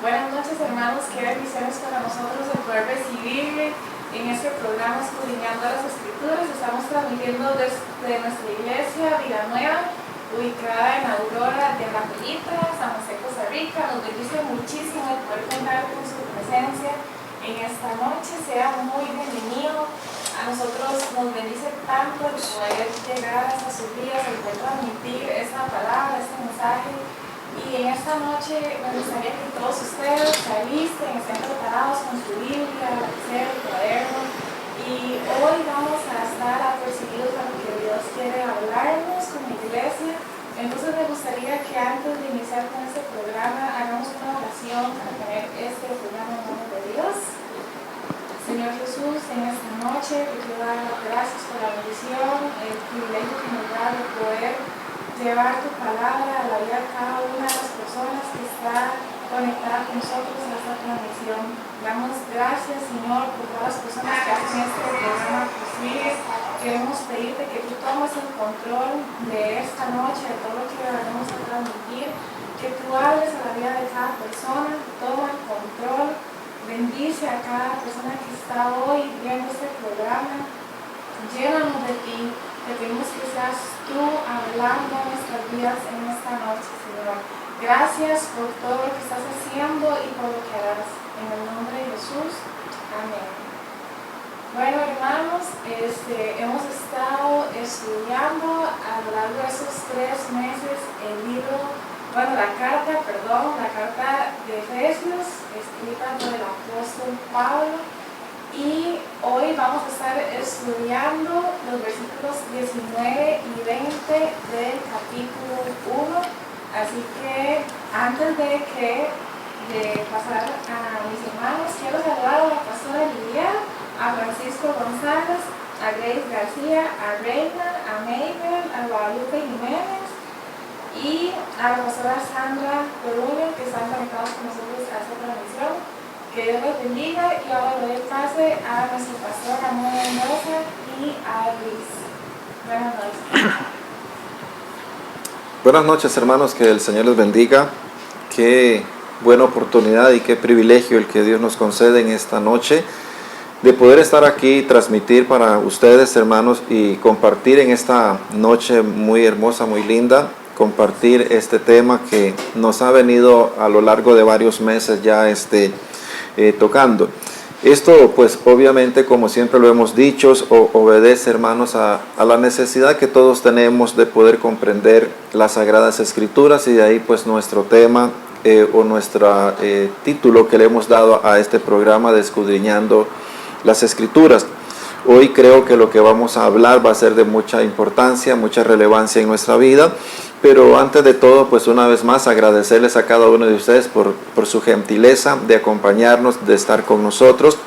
Buenas noches, hermanos. Qué bendiciones para nosotros el poder recibirle en este programa Escudriñando las Escrituras. Estamos transmitiendo desde nuestra iglesia Villanueva, ubicada en Aurora de Arapelita, San José, Costa Rica. Nos bendice muchísimo el poder contar con su presencia en esta noche. Sea muy bienvenido. A nosotros nos bendice tanto el poder llegar hasta sus vidas, el poder transmitir esta palabra, este mensaje. Y en esta noche me gustaría que todos ustedes se alisten, estén preparados con su Biblia, lapicero, cuaderno. Y hoy vamos a estar apercibidos a lo que Dios quiere hablarnos como iglesia. Entonces me gustaría que antes de iniciar con este programa hagamos una oración para tener este programa en nombre de Dios. Señor Jesús, en esta noche te quiero dar las gracias por la bendición, el privilegio que nos da de poder llevar tu palabra a la vida de cada una de las personas que está conectada con nosotros en esta transmisión. Damos gracias, Señor, por todas las personas que hacen este programa posible. Queremos pedirte que tú tomes el control de esta noche, de todo lo que vamos a transmitir, que tú hables a la vida de cada persona, toma el control. Bendice a cada persona que está hoy viendo este programa. Llénanos de ti. Te pedimos que seas tú hablando en nuestras vidas en esta noche, Señor. Gracias por todo lo que estás haciendo y por lo que harás. En el nombre de Jesús. Amén. Bueno, hermanos, hemos estado estudiando a lo largo de esos 3 meses la carta de Efesios, escrita por el apóstol Pablo. Y hoy vamos a estar estudiando los versículos 19 y 20 del capítulo 1. Así que antes de pasar a mis hermanos, quiero saludar a la pastora Lidia, a Francisco González, a Grace García, a Reina, a Mabel, a Guadalupe Jiménez y a la pastora Sandra Coruño, que están conectados con nosotros a esta transmisión. Que Dios los bendiga y ahora le doy el pase a nuestro pastor Ramón Mendoza y a Luis. Buenas noches. Buenas noches, hermanos, que el Señor les bendiga. Qué buena oportunidad y qué privilegio el que Dios nos concede en esta noche de poder estar aquí y transmitir para ustedes, hermanos, y compartir en esta noche muy hermosa, muy linda, compartir este tema que nos ha venido a lo largo de varios meses ya tocando. Esto pues obviamente, como siempre lo hemos dicho, obedece, hermanos, a la necesidad que todos tenemos de poder comprender las Sagradas Escrituras, y de ahí pues nuestro tema o nuestro título que le hemos dado a este programa de Escudriñando las Escrituras. Hoy creo que lo que vamos a hablar va a ser de mucha importancia, mucha relevancia en nuestra vida. Pero antes de todo, pues una vez más agradecerles a cada uno de ustedes por su gentileza de acompañarnos, de estar con nosotros.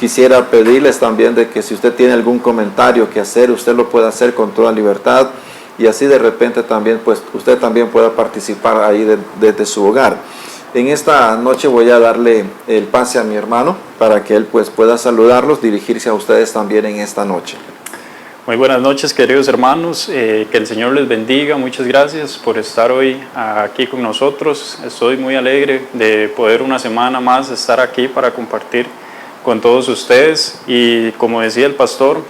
Quisiera pedirles también de que si usted tiene algún comentario que hacer, usted lo pueda hacer con toda libertad, y así de repente también, pues usted también pueda participar ahí desde su hogar. En esta noche voy a darle el pase a mi hermano para que él pues pueda saludarlos, dirigirse a ustedes también en esta noche. Muy buenas noches, queridos hermanos, que el Señor les bendiga. Muchas gracias por estar hoy aquí con nosotros. Estoy muy alegre de poder una semana más estar aquí para compartir con todos ustedes, y como decía el pastor,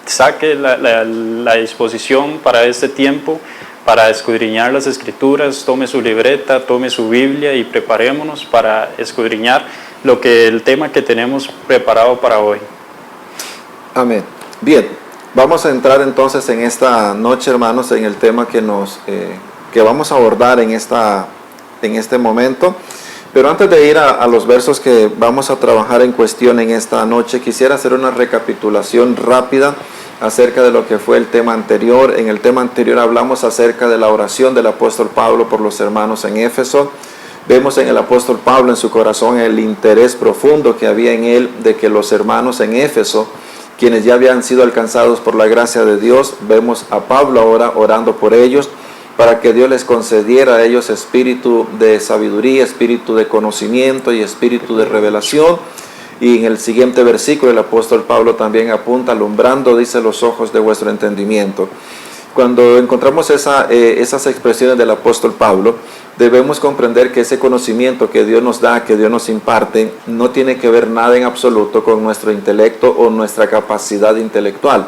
saque la disposición para este tiempo, para escudriñar las Escrituras. Tome su libreta, tome su Biblia y preparémonos para escudriñar el tema que tenemos preparado para hoy. Amén. Bien, vamos a entrar entonces en esta noche, hermanos, en el tema que vamos a abordar en este momento. Pero antes de ir a los versos que vamos a trabajar en cuestión en esta noche, quisiera hacer una recapitulación rápida acerca de lo que fue el tema anterior. En el tema anterior hablamos acerca de la oración del apóstol Pablo por los hermanos en Éfeso. Vemos en el apóstol Pablo, en su corazón, el interés profundo que había en él de que los hermanos en Éfeso, quienes ya habían sido alcanzados por la gracia de Dios, vemos a Pablo ahora orando por ellos, para que Dios les concediera a ellos espíritu de sabiduría, espíritu de conocimiento y espíritu de revelación. Y en el siguiente versículo el apóstol Pablo también apunta: alumbrando, dice, los ojos de vuestro entendimiento. Cuando encontramos esas expresiones del apóstol Pablo, debemos comprender que ese conocimiento que Dios nos da, que Dios nos imparte, no tiene que ver nada en absoluto con nuestro intelecto o nuestra capacidad intelectual.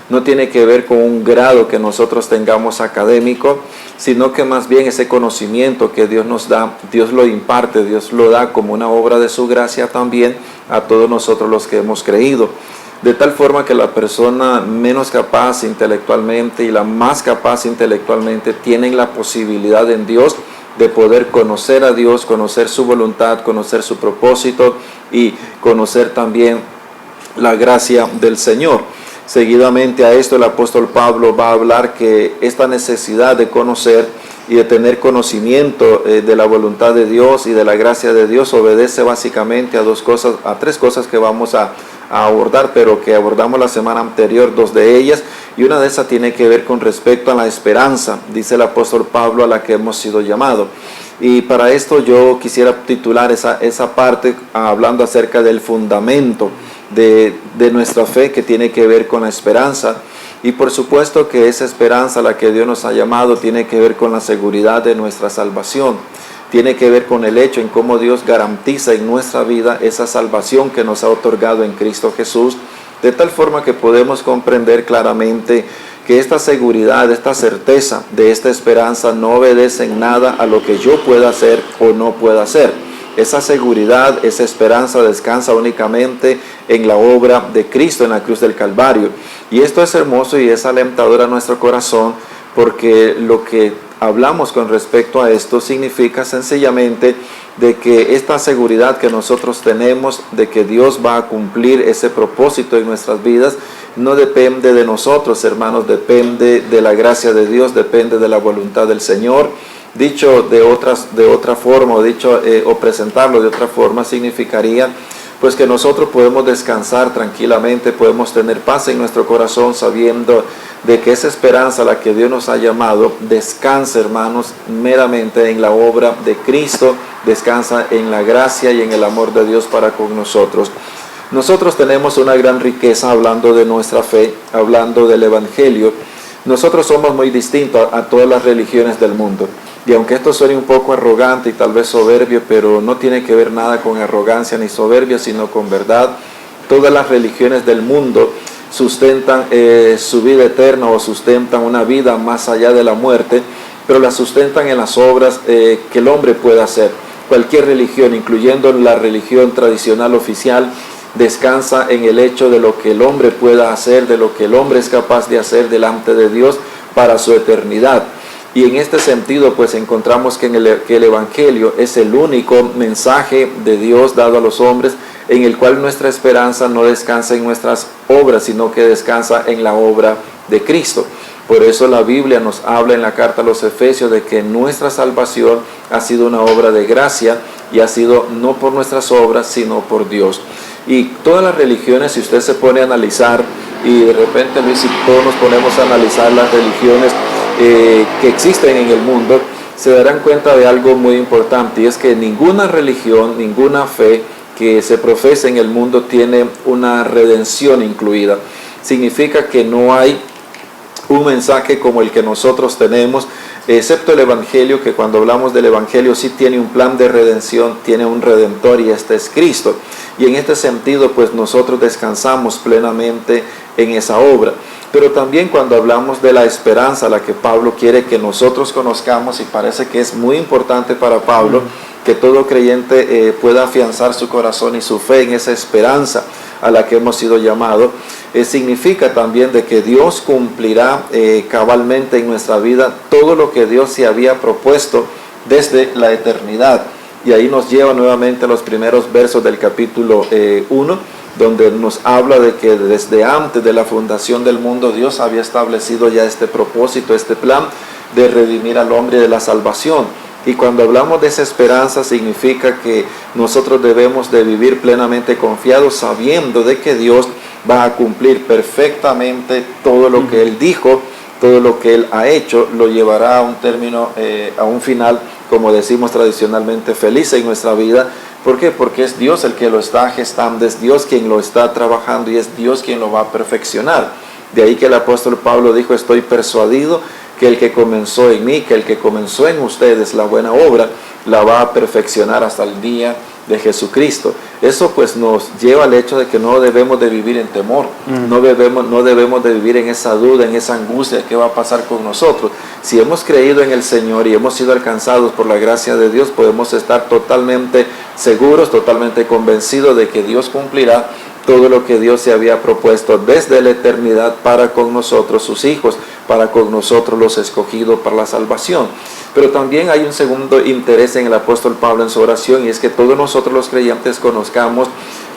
No tiene que ver con un grado que nosotros tengamos académico, sino que más bien ese conocimiento que Dios nos da, Dios lo imparte, Dios lo da como una obra de su gracia también a todos nosotros los que hemos creído. De tal forma que la persona menos capaz intelectualmente y la más capaz intelectualmente tienen la posibilidad en Dios de poder conocer a Dios, conocer su voluntad, conocer su propósito y conocer también la gracia del Señor. Seguidamente a esto el apóstol Pablo va a hablar que esta necesidad de conocer y de tener conocimiento de la voluntad de Dios y de la gracia de Dios obedece básicamente a tres cosas que vamos a abordar, pero que abordamos la semana anterior, dos de ellas, y una de esas tiene que ver con respecto a la esperanza, dice el apóstol Pablo, a la que hemos sido llamados. Y para esto yo quisiera titular esa parte hablando acerca del fundamento de nuestra fe, que tiene que ver con la esperanza. Y por supuesto que esa esperanza a la que Dios nos ha llamado tiene que ver con la seguridad de nuestra salvación. Tiene que ver con el hecho en cómo Dios garantiza en nuestra vida esa salvación que nos ha otorgado en Cristo Jesús, de tal forma que podemos comprender claramente que esta seguridad, esta certeza de esta esperanza no obedece en nada a lo que yo pueda hacer o no pueda hacer. Esa seguridad, esa esperanza descansa únicamente en la obra de Cristo en la cruz del Calvario. Y esto es hermoso y es alentador a nuestro corazón, porque lo que hablamos con respecto a esto significa sencillamente de que esta seguridad que nosotros tenemos de que Dios va a cumplir ese propósito en nuestras vidas no depende de nosotros, hermanos, depende de la gracia de Dios, depende de la voluntad del Señor. Dicho de otra forma, o presentarlo de otra forma, significaría pues que nosotros podemos descansar tranquilamente, podemos tener paz en nuestro corazón sabiendo de que esa esperanza a la que Dios nos ha llamado descansa, hermanos, meramente en la obra de Cristo, descansa en la gracia y en el amor de Dios para con nosotros. Nosotros tenemos una gran riqueza hablando de nuestra fe, hablando del Evangelio. Nosotros somos muy distintos a todas las religiones del mundo. Y aunque esto suene un poco arrogante y tal vez soberbio, pero no tiene que ver nada con arrogancia ni soberbia, sino con verdad. Todas las religiones del mundo sustentan su vida eterna o sustentan una vida más allá de la muerte, pero la sustentan en las obras que el hombre puede hacer. Cualquier religión, incluyendo la religión tradicional oficial, descansa en el hecho de lo que el hombre pueda hacer, de lo que el hombre es capaz de hacer delante de Dios para su eternidad. Y en este sentido, pues encontramos que el Evangelio es el único mensaje de Dios dado a los hombres, en el cual nuestra esperanza no descansa en nuestras obras, sino que descansa en la obra de Cristo. Por eso la Biblia nos habla en la carta a los Efesios de que nuestra salvación ha sido una obra de gracia y ha sido no por nuestras obras, sino por Dios. Y todas las religiones, si usted se pone a analizar, y de repente, Luis, si todos nos ponemos a analizar las religiones que existen en el mundo, se darán cuenta de algo muy importante, y es que ninguna religión, ninguna fe que se profesa en el mundo tiene una redención incluida. Significa que no hay un mensaje como el que nosotros tenemos, excepto el Evangelio, que cuando hablamos del Evangelio sí tiene un plan de redención, tiene un redentor, y este es Cristo. Y en este sentido, pues nosotros descansamos plenamente en esa obra. Pero también cuando hablamos de la esperanza, la que Pablo quiere que nosotros conozcamos, y parece que es muy importante para Pablo que todo creyente pueda afianzar su corazón y su fe en esa esperanza a la que hemos sido llamados, significa también de que Dios cumplirá cabalmente en nuestra vida todo lo que Dios se había propuesto desde la eternidad. Y ahí nos lleva nuevamente a los primeros versos del capítulo 1, donde nos habla de que desde antes de la fundación del mundo Dios había establecido ya este propósito, este plan de redimir al hombre de la salvación. Y cuando hablamos de esa esperanza significa que nosotros debemos de vivir plenamente confiados, sabiendo de que Dios va a cumplir perfectamente todo lo que Él dijo, todo lo que Él ha hecho, lo llevará a un término, a un final, como decimos tradicionalmente, feliz en nuestra vida. ¿Por qué? Porque es Dios el que lo está gestando, es Dios quien lo está trabajando y es Dios quien lo va a perfeccionar. De ahí que el apóstol Pablo dijo, estoy persuadido que el que comenzó en mí, que el que comenzó en ustedes la buena obra, la va a perfeccionar hasta el día de Jesucristo. Eso pues nos lleva al hecho de que no debemos de vivir en temor, no debemos de vivir en esa duda, en esa angustia de qué va a pasar con nosotros. Si hemos creído en el Señor y hemos sido alcanzados por la gracia de Dios, podemos estar totalmente seguros, totalmente convencidos de que Dios cumplirá todo lo que Dios se había propuesto desde la eternidad para con nosotros, sus hijos, para con nosotros los escogidos para la salvación. Pero también hay un segundo interés en el apóstol Pablo en su oración, y es que todos nosotros los creyentes conozcamos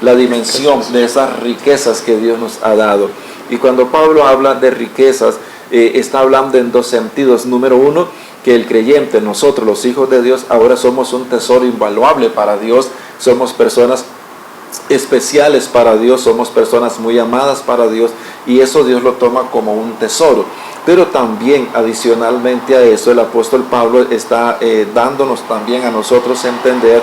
la dimensión de esas riquezas que Dios nos ha dado. Y cuando Pablo habla de riquezas, está hablando en dos sentidos. Número uno, que el creyente, nosotros los hijos de Dios, ahora somos un tesoro invaluable para Dios, somos personas especiales para Dios, somos personas muy amadas para Dios, y eso Dios lo toma como un tesoro. Pero también adicionalmente a eso, el apóstol Pablo está dándonos también a nosotros a entender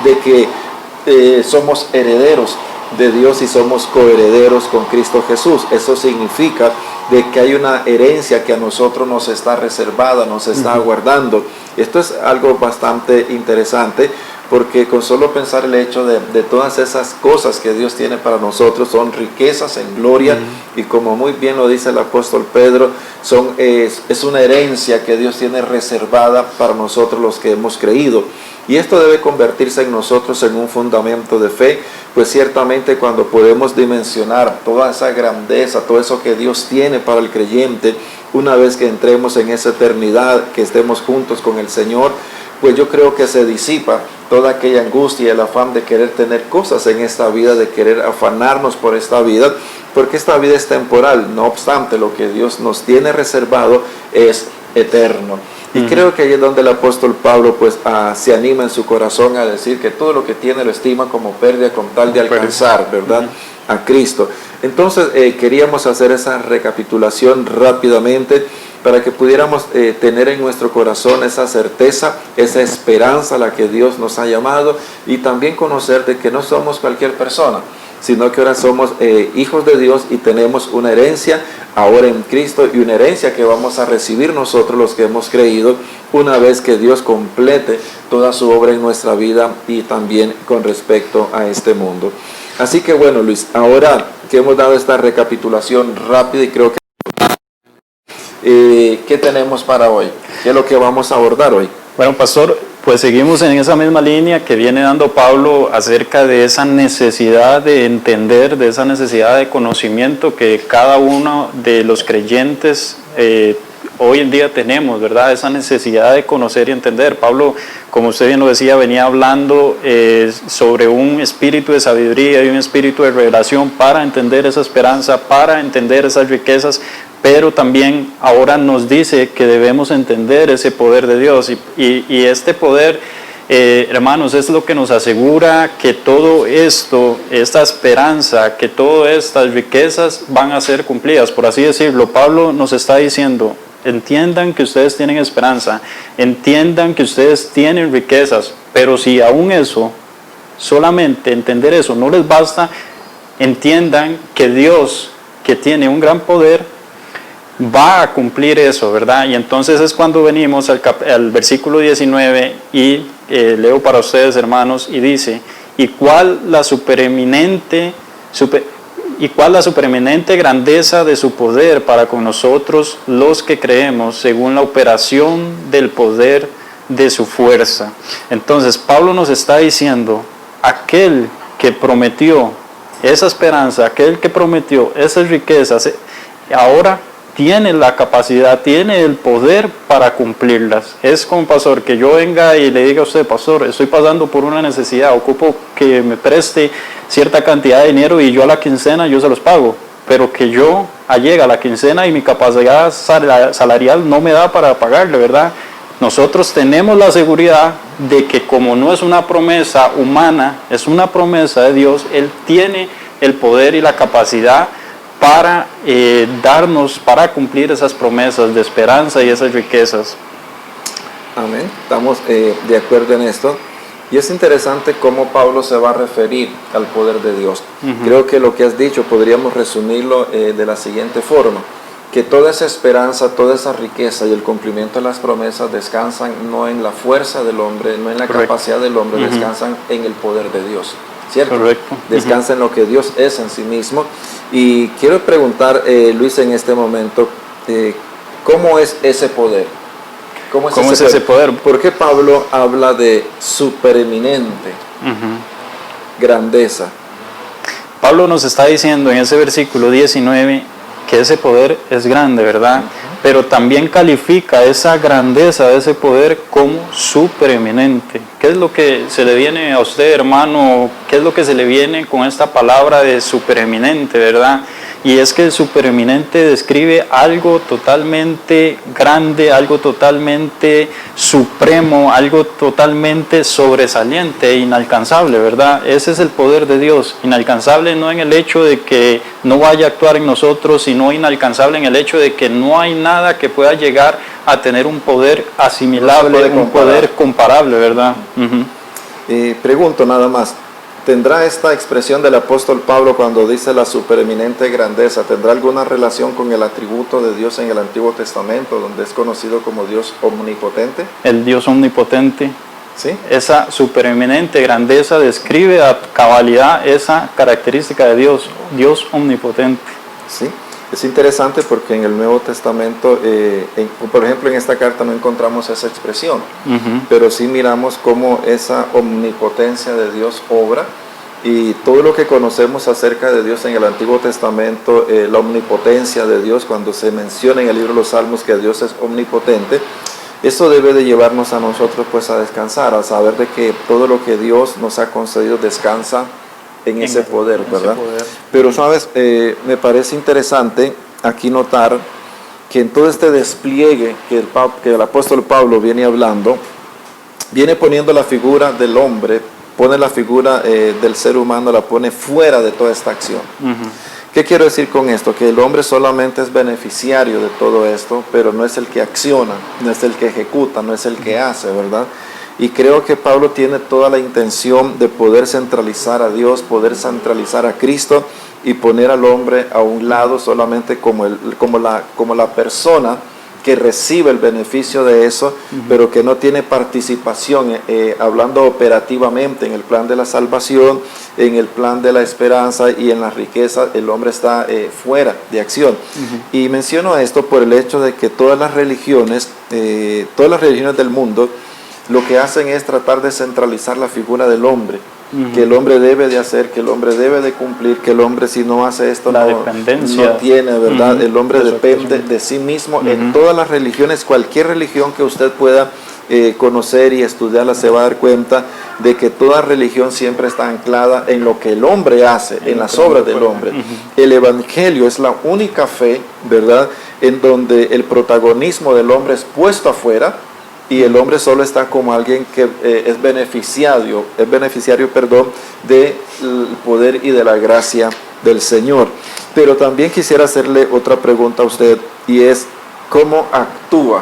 de que somos herederos de Dios y somos coherederos con Cristo Jesús. Eso significa de que hay una herencia que a nosotros nos está reservada, nos está aguardando. Esto es algo bastante interesante, porque con solo pensar el hecho de todas esas cosas que Dios tiene para nosotros, son riquezas en gloria, y como muy bien lo dice el apóstol Pedro, es una herencia que Dios tiene reservada para nosotros los que hemos creído. Y esto debe convertirse en nosotros en un fundamento de fe, pues ciertamente cuando podemos dimensionar toda esa grandeza, todo eso que Dios tiene para el creyente, una vez que entremos en esa eternidad, que estemos juntos con el Señor, pues yo creo que se disipa toda aquella angustia y el afán de querer tener cosas en esta vida, de querer afanarnos por esta vida, porque esta vida es temporal. No obstante, lo que Dios nos tiene reservado es eterno. Y creo que ahí es donde el apóstol Pablo pues se anima en su corazón a decir que todo lo que tiene lo estima como pérdida con tal de alcanzar, ¿verdad?, a Cristo. Entonces queríamos hacer esa recapitulación rápidamente para que pudiéramos tener en nuestro corazón esa certeza, esa esperanza a la que Dios nos ha llamado, y también conocer de que no somos cualquier persona, sino que ahora somos hijos de Dios y tenemos una herencia ahora en Cristo, y una herencia que vamos a recibir nosotros los que hemos creído una vez que Dios complete toda su obra en nuestra vida y también con respecto a este mundo. Así que bueno, Luis, ahora que hemos dado esta recapitulación rápida, y creo que ¿qué tenemos para hoy? ¿Qué es lo que vamos a abordar hoy? Bueno, pastor, pues seguimos en esa misma línea que viene dando Pablo acerca de esa necesidad de entender, de esa necesidad de conocimiento que cada uno de los creyentes hoy en día tenemos, ¿verdad? Esa necesidad de conocer y entender. Pablo, como usted bien lo decía, venía hablando sobre un espíritu de sabiduría y un espíritu de revelación para entender esa esperanza, para entender esas riquezas, pero también ahora nos dice que debemos entender ese poder de Dios, y este poder, hermanos, es lo que nos asegura que todo esto, esta esperanza, que todas estas riquezas van a ser cumplidas, por así decirlo. Pablo nos está diciendo: entiendan que ustedes tienen esperanza, entiendan que ustedes tienen riquezas, pero si aún eso, solamente entender eso no les basta, entiendan que Dios, que tiene un gran poder, va a cumplir eso, ¿verdad? Y entonces es cuando venimos al versículo 19 y leo para ustedes, hermanos, y dice: ¿Y cuál la supereminente grandeza de su poder para con nosotros los que creemos, según la operación del poder de su fuerza? Entonces Pablo nos está diciendo: aquel que prometió esa esperanza, aquel que prometió esas riquezas, ahora tiene la capacidad, tiene el poder para cumplirlas. Es como, pastor, que yo venga y le diga a usted: pastor, estoy pasando por una necesidad, ocupo que me preste cierta cantidad de dinero y yo a la quincena yo se los pago, pero que yo llega a la quincena y mi capacidad salarial no me da para pagarle, ¿verdad? Nosotros tenemos la seguridad de que, como no es una promesa humana, es una promesa de Dios, Él tiene el poder y la capacidad para darnos, para cumplir esas promesas de esperanza y esas riquezas. Amén. Estamos de acuerdo en esto. Y es interesante cómo Pablo se va a referir al poder de Dios. Creo que lo que has dicho podríamos resumirlo de la siguiente forma, que toda esa esperanza, toda esa riqueza y el cumplimiento de las promesas descansan no en la fuerza del hombre, no en la capacidad del hombre, descansan en el poder de Dios, ¿cierto? Correcto. Descansa en lo que Dios es en sí mismo. Y quiero preguntar, Luis, en este momento, ¿cómo es ese poder? ¿Cómo es ese poder? ¿Por qué Pablo habla de supereminente grandeza? Pablo nos está diciendo en ese versículo 19 que ese poder es grande, ¿verdad? Pero también califica esa grandeza de ese poder como supereminente. ¿Qué es lo que se le viene a usted, hermano? ¿Qué es lo que se le viene con esta palabra de supereminente, verdad? Y es que el supereminente describe algo totalmente grande, algo totalmente supremo, algo totalmente sobresaliente e inalcanzable, ¿verdad? Ese es el poder de Dios, inalcanzable no en el hecho de que no vaya a actuar en nosotros, sino inalcanzable en el hecho de que no hay nada que pueda llegar a tener un poder asimilable, un poder comparable, ¿verdad? Pregunto nada más, ¿tendrá esta expresión del apóstol Pablo cuando dice la supereminente grandeza, tendrá alguna relación con el atributo de Dios en el Antiguo Testamento, donde es conocido como Dios omnipotente? El Dios omnipotente. ¿Sí? Esa supereminente grandeza describe a cabalidad esa característica de Dios, Dios omnipotente. Sí, es interesante porque en el Nuevo Testamento, por ejemplo en esta carta no encontramos esa expresión, pero sí miramos cómo esa omnipotencia de Dios obra, y todo lo que conocemos acerca de Dios en el Antiguo Testamento, la omnipotencia de Dios, cuando se menciona en el libro de los Salmos que Dios es omnipotente, esto debe de llevarnos a nosotros pues a descansar, a saber de que todo lo que Dios nos ha concedido descansa en ese poder, ¿verdad? Pero sabes, me parece interesante aquí notar que en todo este despliegue que el apóstol Pablo viene hablando, viene poniendo la figura del hombre, pone la figura del ser humano, la pone fuera de toda esta acción. ¿Qué quiero decir con esto? Que el hombre solamente es beneficiario de todo esto, pero no es el que acciona, no es el que ejecuta, no es el que hace, ¿verdad? Y creo que Pablo tiene toda la intención de poder centralizar a Dios, poder centralizar a Cristo y poner al hombre a un lado solamente como la persona que recibe el beneficio de eso, pero que no tiene participación, hablando operativamente en el plan de la salvación, en el plan de la esperanza y en la riqueza. El hombre está fuera de acción. Y menciono esto por el hecho de que todas las religiones del mundo, lo que hacen es tratar de centralizar la figura del hombre, que el hombre debe de hacer, que el hombre debe de cumplir, que el hombre si no hace esto no tiene, ¿verdad? El hombre depende de sí mismo. En todas las religiones, cualquier religión que usted pueda conocer y estudiarla, se va a dar cuenta de que toda religión siempre está anclada en lo que el hombre hace, en las obras del hombre. El Evangelio es la única fe, ¿verdad?, en donde el protagonismo del hombre es puesto afuera, y el hombre solo está como alguien que es beneficiario del poder y de la gracia del Señor. Pero también quisiera hacerle otra pregunta a usted, y es ¿cómo actúa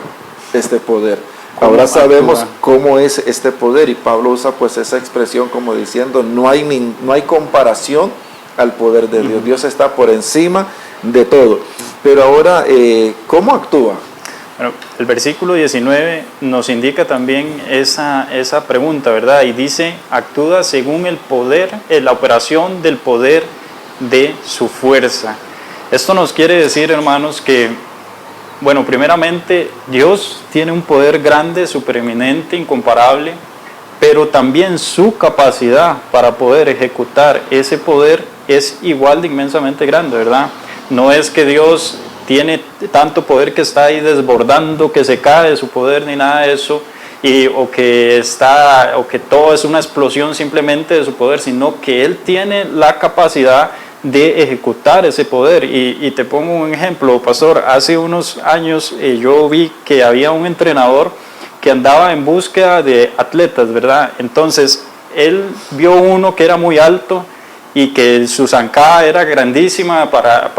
este poder? Ahora sabemos cómo es este poder, y Pablo usa pues esa expresión como diciendo no hay comparación al poder de Dios. Dios está por encima de todo. Pero ahora, ¿cómo actúa? Bueno, el versículo 19 nos indica también esa pregunta, ¿verdad? Y dice, actúa según el poder, la operación del poder de su fuerza. Esto nos quiere decir, hermanos, que, bueno, primeramente, Dios tiene un poder grande, supereminente, incomparable, pero también su capacidad para poder ejecutar ese poder es igual de inmensamente grande, ¿verdad? No es que Dios tiene tanto poder que está ahí desbordando, que se cae de su poder, ni nada de eso, o que todo es una explosión simplemente de su poder, sino que Él tiene la capacidad de ejecutar ese poder. Y te pongo un ejemplo, pastor. Hace unos años yo vi que había un entrenador que andaba en búsqueda de atletas, ¿verdad? Entonces él vio uno que era muy alto y que su zancada era grandísima,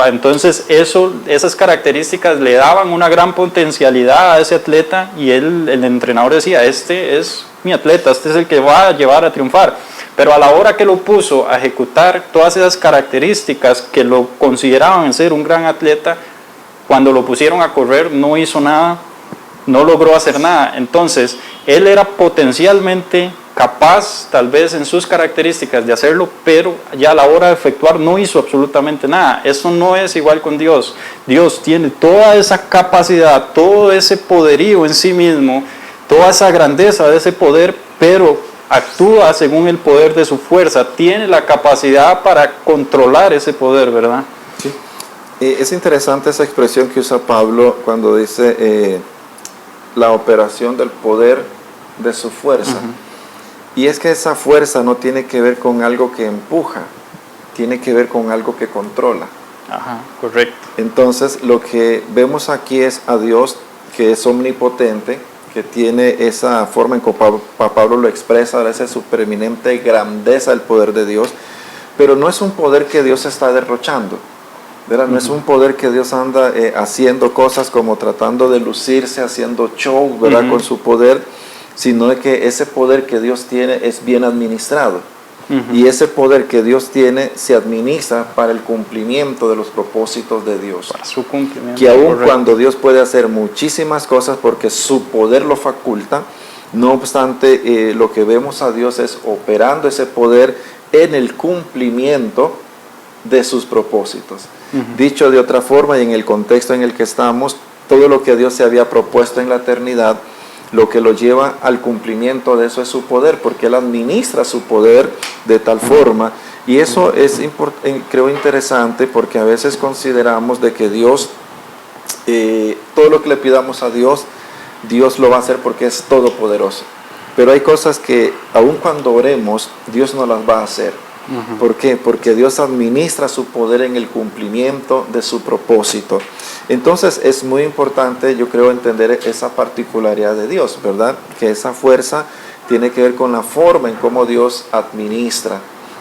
entonces esas características le daban una gran potencialidad a ese atleta, y el entrenador decía, este es mi atleta, este es el que va a llevar a triunfar. Pero a la hora que lo puso a ejecutar todas esas características que lo consideraban ser un gran atleta, cuando lo pusieron a correr no hizo nada, no logró hacer nada. Entonces, él era potencialmente capaz, tal vez en sus características, de hacerlo, pero ya a la hora de efectuar no hizo absolutamente nada. Eso no es igual con Dios. Dios tiene toda esa capacidad, todo ese poderío en sí mismo, toda esa grandeza de ese poder, pero actúa según el poder de su fuerza, tiene la capacidad para controlar ese poder, ¿verdad? Sí. Es interesante esa expresión que usa Pablo cuando dice la operación del poder de su fuerza. Y es que esa fuerza no tiene que ver con algo que empuja, tiene que ver con algo que controla. Ajá, correcto. Entonces, lo que vemos aquí es a Dios, que es omnipotente, que tiene esa forma en que Pablo lo expresa, esa supereminente grandeza del poder de Dios, pero no es un poder que Dios está derrochando, ¿verdad? No es un poder que Dios anda haciendo cosas como tratando de lucirse, haciendo show, ¿verdad? Con su poder, sino de que ese poder que Dios tiene es bien administrado. Y ese poder que Dios tiene se administra para el cumplimiento de los propósitos de Dios. Para su cumplimiento. Que aun cuando Dios puede hacer muchísimas cosas porque su poder lo faculta, no obstante, lo que vemos a Dios es operando ese poder en el cumplimiento de sus propósitos. Dicho de otra forma, y en el contexto en el que estamos, todo lo que Dios se había propuesto en la eternidad, lo que lo lleva al cumplimiento de eso es su poder, porque Él administra su poder de tal forma, y eso es creo interesante, porque a veces consideramos de que Dios, todo lo que le pidamos a Dios, Dios lo va a hacer porque es todopoderoso, pero hay cosas que aun cuando oremos, Dios no las va a hacer. ¿Por qué? Porque Dios administra su poder en el cumplimiento de su propósito. Entonces es muy importante, yo creo, entender esa particularidad de Dios, ¿verdad? Que esa fuerza tiene que ver con la forma en cómo Dios administra,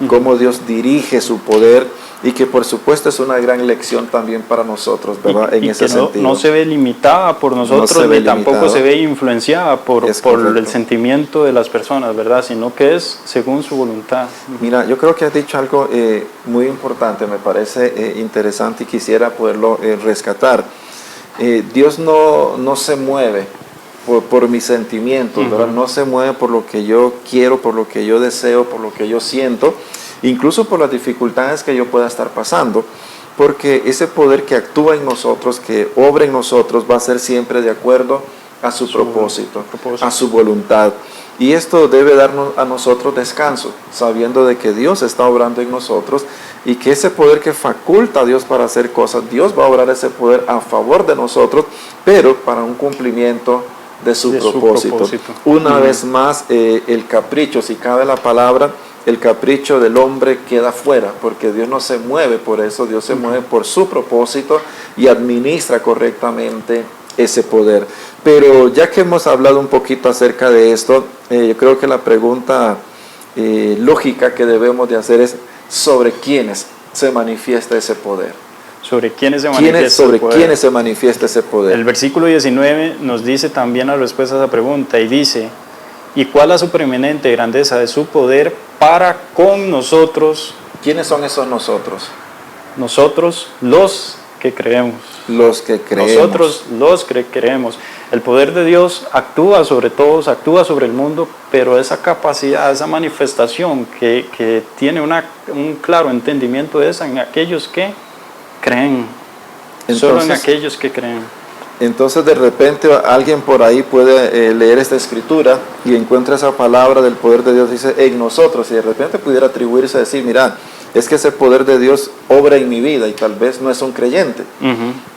cómo Dios dirige su poder, y que por supuesto es una gran lección también para nosotros, ¿verdad? En ese sentido. No se ve limitada por nosotros, ni tampoco se ve influenciada por el sentimiento de las personas, ¿verdad? Sino que es según su voluntad. Mira, yo creo que has dicho algo muy importante, me parece interesante y quisiera poderlo rescatar. Dios no se mueve por mis sentimientos, ¿verdad? No se mueve por lo que yo quiero, por lo que yo deseo, por lo que yo siento, incluso por las dificultades que yo pueda estar pasando, porque ese poder que actúa en nosotros, que obra en nosotros, va a ser siempre de acuerdo a su propósito, a su voluntad. Y esto debe darnos a nosotros descanso, sabiendo de que Dios está obrando en nosotros, y que ese poder que faculta a Dios para hacer cosas, Dios va a obrar ese poder a favor de nosotros, pero para un cumplimiento de su propósito. Una vez más, el capricho, si cabe la palabra, el capricho del hombre queda fuera, porque Dios no se mueve por eso, Dios se mueve por su propósito y administra correctamente ese poder. Pero ya que hemos hablado un poquito acerca de esto, yo creo que la pregunta lógica que debemos de hacer es sobre quiénes se manifiesta ese poder. ¿Sobre quiénes se manifiesta sobre quiénes se manifiesta ese poder? El versículo 19 nos dice también la respuesta a esa pregunta, y dice: ¿y cuál la supereminente grandeza de su poder para con nosotros? ¿Quiénes son esos nosotros? Nosotros, los que creemos. Los que creemos. Nosotros, los que creemos. El poder de Dios actúa sobre todos, actúa sobre el mundo, pero esa capacidad, esa manifestación que tiene un claro entendimiento de esa en aquellos que creen. Solo en aquellos que creen. Entonces de repente alguien por ahí puede leer esta escritura y encuentra esa palabra del poder de Dios, dice en nosotros, y de repente pudiera atribuirse a decir, mira, es que ese poder de Dios obra en mi vida, y tal vez no es un creyente.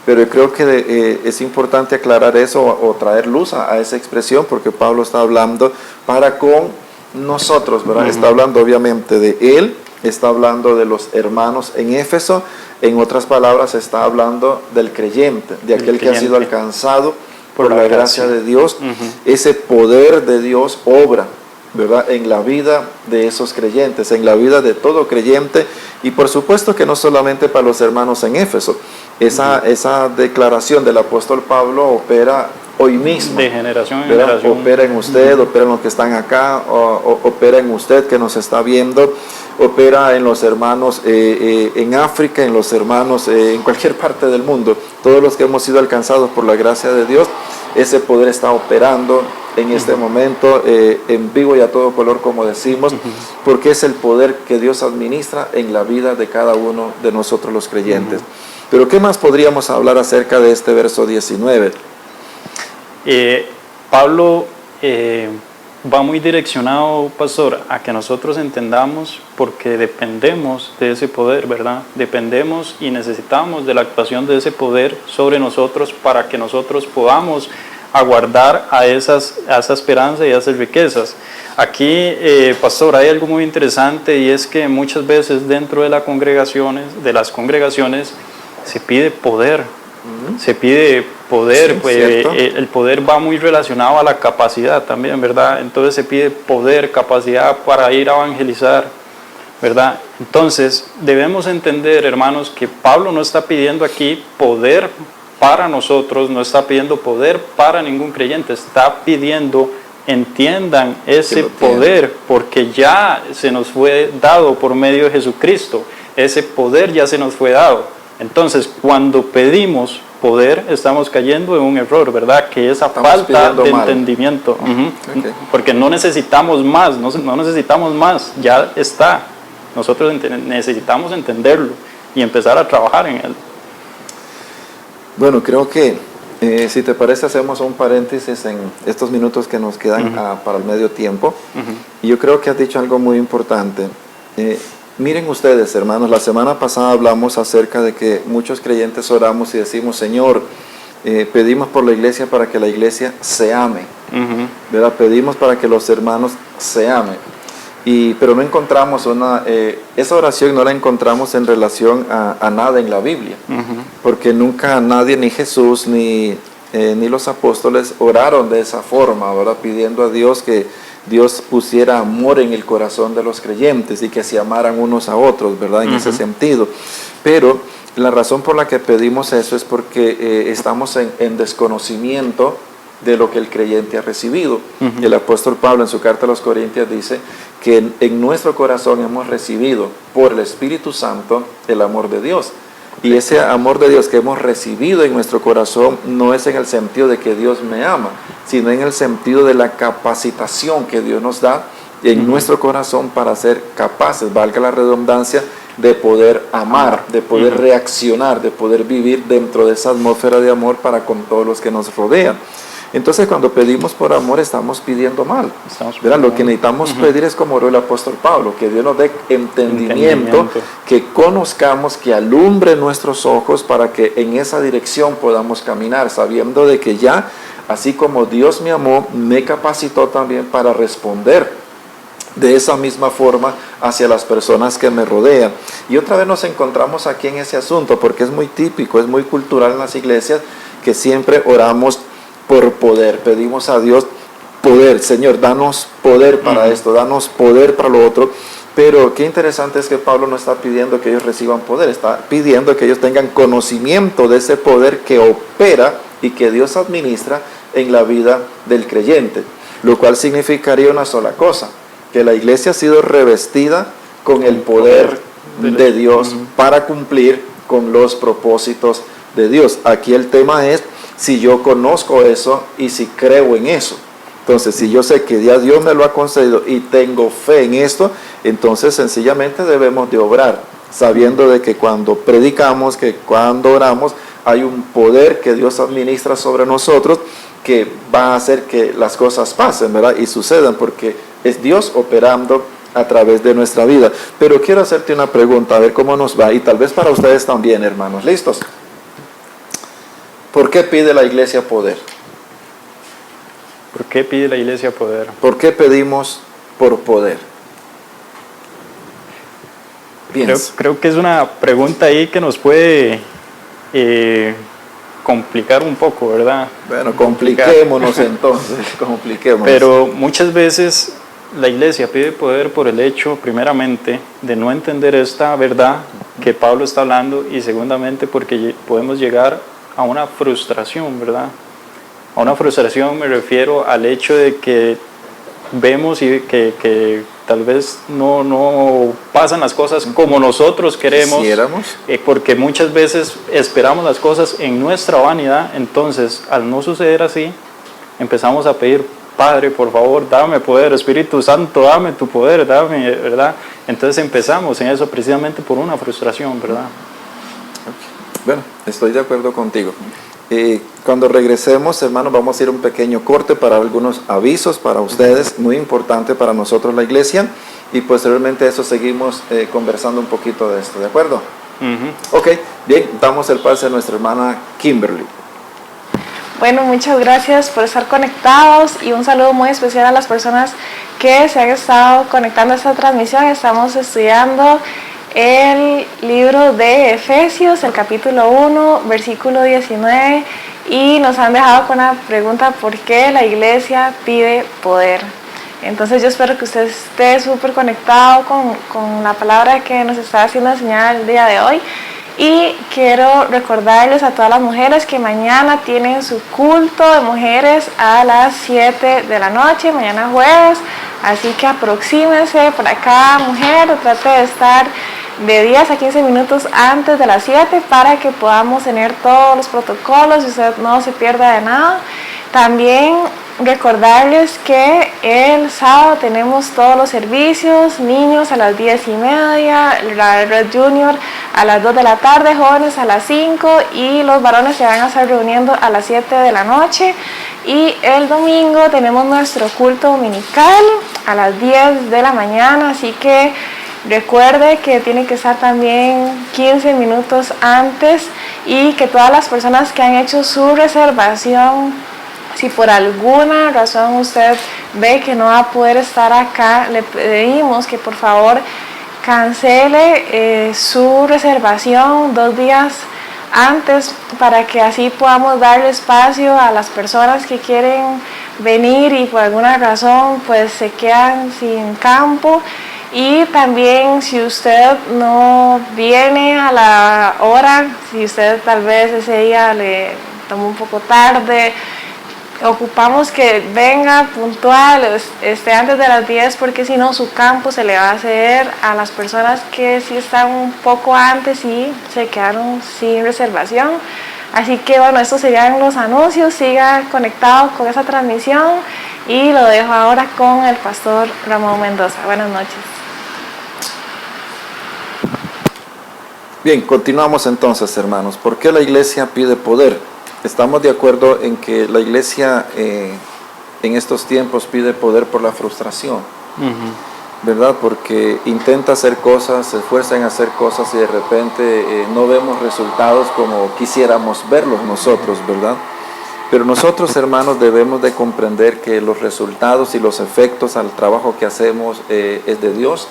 Pero yo creo que es importante aclarar eso o traer luz a esa expresión, porque Pablo está hablando para con nosotros, ¿verdad? Está hablando obviamente de él, está hablando de los hermanos en Éfeso. En otras palabras, está hablando del creyente, de aquel que ha sido alcanzado por la gracia de Dios. Ese poder de Dios obra, ¿verdad?, en la vida de esos creyentes, en la vida de todo creyente, y por supuesto que no solamente para los hermanos en Éfeso. Esa declaración del apóstol Pablo opera hoy mismo. De generación en ¿verdad? generación. Opera en usted, opera en los que están acá, opera en usted que nos está viendo, opera en los hermanos en África, en los hermanos en cualquier parte del mundo. Todos los que hemos sido alcanzados por la gracia de Dios, ese poder está operando en este momento, en vivo y a todo color, como decimos, porque es el poder que Dios administra en la vida de cada uno de nosotros los creyentes. Pero ¿qué más podríamos hablar acerca de este verso 19? Pablo va muy direccionado, pastor, a que nosotros entendamos porque dependemos de ese poder, ¿verdad? Dependemos y necesitamos de la actuación de ese poder sobre nosotros para que nosotros podamos aguardar a esa esperanza y a esas riquezas. Aquí, pastor, hay algo muy interesante y es que muchas veces dentro de las congregaciones se pide poder. Se pide poder, Sí, pues, el poder va muy relacionado a la capacidad también, ¿verdad? Entonces se pide poder, capacidad para ir a evangelizar, ¿verdad? Entonces debemos entender, hermanos, que Pablo no está pidiendo aquí poder para nosotros, no está pidiendo poder para ningún creyente, está pidiendo, entiendan ese poder, porque ya se nos fue dado por medio de Jesucristo, ese poder ya se nos fue dado. Entonces, cuando pedimos poder, estamos cayendo en un error, ¿verdad? Que esa falta de entendimiento. Okay. Porque no necesitamos más, no necesitamos más, ya está. Nosotros necesitamos entenderlo y empezar a trabajar en él. Bueno, creo que, si te parece, hacemos un paréntesis en estos minutos que nos quedan para el medio tiempo. Y yo creo que has dicho algo muy importante. Miren ustedes, hermanos, la semana pasada hablamos acerca de que muchos creyentes oramos y decimos, Señor, pedimos por la iglesia para que la iglesia se ame, ¿verdad? Pedimos para que los hermanos se amen, pero no encontramos esa oración no la encontramos en relación a nada en la Biblia, porque nunca nadie, ni Jesús, ni los apóstoles oraron de esa forma, ¿verdad? Pidiendo a Dios que Dios pusiera amor en el corazón de los creyentes y que se amaran unos a otros, ¿verdad? En ese sentido. Pero la razón por la que pedimos eso es porque estamos en desconocimiento de lo que el creyente ha recibido. El apóstol Pablo en su carta a los Corintios dice que en nuestro corazón hemos recibido por el Espíritu Santo el amor de Dios. Y ese amor de Dios que hemos recibido en nuestro corazón no es en el sentido de que Dios me ama, sino en el sentido de la capacitación que Dios nos da en nuestro corazón para ser capaces, valga la redundancia, de poder amar, de poder reaccionar, de poder vivir dentro de esa atmósfera de amor para con todos los que nos rodean. Entonces, cuando pedimos por amor, estamos pidiendo mal. ¿Verdad? Lo que necesitamos pedir es como oró el apóstol Pablo, que Dios nos dé entendimiento, que conozcamos, que alumbre nuestros ojos para que en esa dirección podamos caminar, sabiendo de que ya, así como Dios me amó, me capacitó también para responder de esa misma forma hacia las personas que me rodean. Y otra vez nos encontramos aquí en ese asunto, porque es muy típico, es muy cultural en las iglesias, que siempre oramos por poder, pedimos a Dios poder, Señor, danos poder para esto, danos poder para lo otro, pero qué interesante es que Pablo no está pidiendo que ellos reciban poder, está pidiendo que ellos tengan conocimiento de ese poder que opera y que Dios administra en la vida del creyente, lo cual significaría una sola cosa, que la iglesia ha sido revestida con el poder de Dios para cumplir con los propósitos de Dios. Aquí el tema es si yo conozco eso y si creo en eso. Entonces, si yo sé que ya Dios me lo ha concedido y tengo fe en esto, entonces sencillamente debemos de obrar, sabiendo de que cuando predicamos, que cuando oramos, hay un poder que Dios administra sobre nosotros que va a hacer que las cosas pasen, ¿verdad? Y sucedan, porque es Dios operando a través de nuestra vida. Pero quiero hacerte una pregunta, a ver cómo nos va, y tal vez para ustedes también, hermanos. ¿Listos? ¿Por qué pide la iglesia poder? ¿Por qué pide la iglesia poder? ¿Por qué pedimos por poder? Creo que es una pregunta ahí que nos puede complicar un poco, ¿verdad? Bueno, compliquémonos entonces, compliquémonos. Pero muchas veces la iglesia pide poder por el hecho, primeramente, de no entender esta verdad que Pablo está hablando, y segundamente porque podemos llegar a una frustración, ¿verdad? A una frustración me refiero al hecho de que vemos y que tal vez no pasan las cosas como nosotros queremos, porque muchas veces esperamos las cosas en nuestra vanidad. Entonces, al no suceder así, empezamos a pedir: Padre, por favor, dame poder, Espíritu Santo, dame tu poder, dame, ¿verdad? Entonces empezamos en eso precisamente por una frustración, ¿verdad? Bueno, estoy de acuerdo contigo. Cuando regresemos, hermanos, vamos a ir a un pequeño corte para algunos avisos para ustedes, muy importante para nosotros la iglesia, y posteriormente a eso seguimos conversando un poquito de esto, ¿de acuerdo? Ok, bien, damos el pase a nuestra hermana Kimberly. Bueno, muchas gracias por estar conectados y un saludo muy especial a las personas que se han estado conectando a esta transmisión. Estamos estudiando el libro de Efesios, el capítulo 1, versículo 19, y nos han dejado con la pregunta: ¿por qué la iglesia pide poder? Entonces yo espero que usted esté súper conectado con la palabra que nos está haciendo enseñar el día de hoy. Y quiero recordarles a todas las mujeres que mañana tienen su culto de mujeres a las 7 de la noche, mañana jueves, así que aproxímense por acá, mujer, o trate de estar de 10 a 15 minutos antes de las 7 para que podamos tener todos los protocolos y usted no se pierda de nada. También recordarles que el sábado tenemos todos los servicios: niños a las 10:30, la Red Junior a las 2 de la tarde, jóvenes a las 5, y los varones se van a estar reuniendo a las 7 de la noche. Y el domingo tenemos nuestro culto dominical a las 10 de la mañana, así que recuerde que tiene que estar también 15 minutos antes, y que todas las personas que han hecho su reservación, si por alguna razón usted ve que no va a poder estar acá, le pedimos que por favor cancele su reservación 2 días antes, para que así podamos darle espacio a las personas que quieren venir y por alguna razón pues se quedan sin campo. Y también, si usted no viene a la hora, si usted tal vez ese día le tomó un poco tarde, ocupamos que venga puntual, antes de las 10, porque si no su campo se le va a ceder a las personas que sí están un poco antes y se quedaron sin reservación. Así que bueno, estos serían los anuncios. Siga conectado con esa transmisión y lo dejo ahora con el pastor Ramón Mendoza. Buenas noches. Bien, continuamos entonces, hermanos. ¿Por qué la iglesia pide poder? Estamos de acuerdo en que la iglesia en estos tiempos pide poder por la frustración, ¿verdad? Porque intenta hacer cosas, se esfuerza en hacer cosas y de repente no vemos resultados como quisiéramos verlos nosotros, ¿verdad? Pero nosotros, hermanos, debemos de comprender que los resultados y los efectos al trabajo que hacemos es de Dios.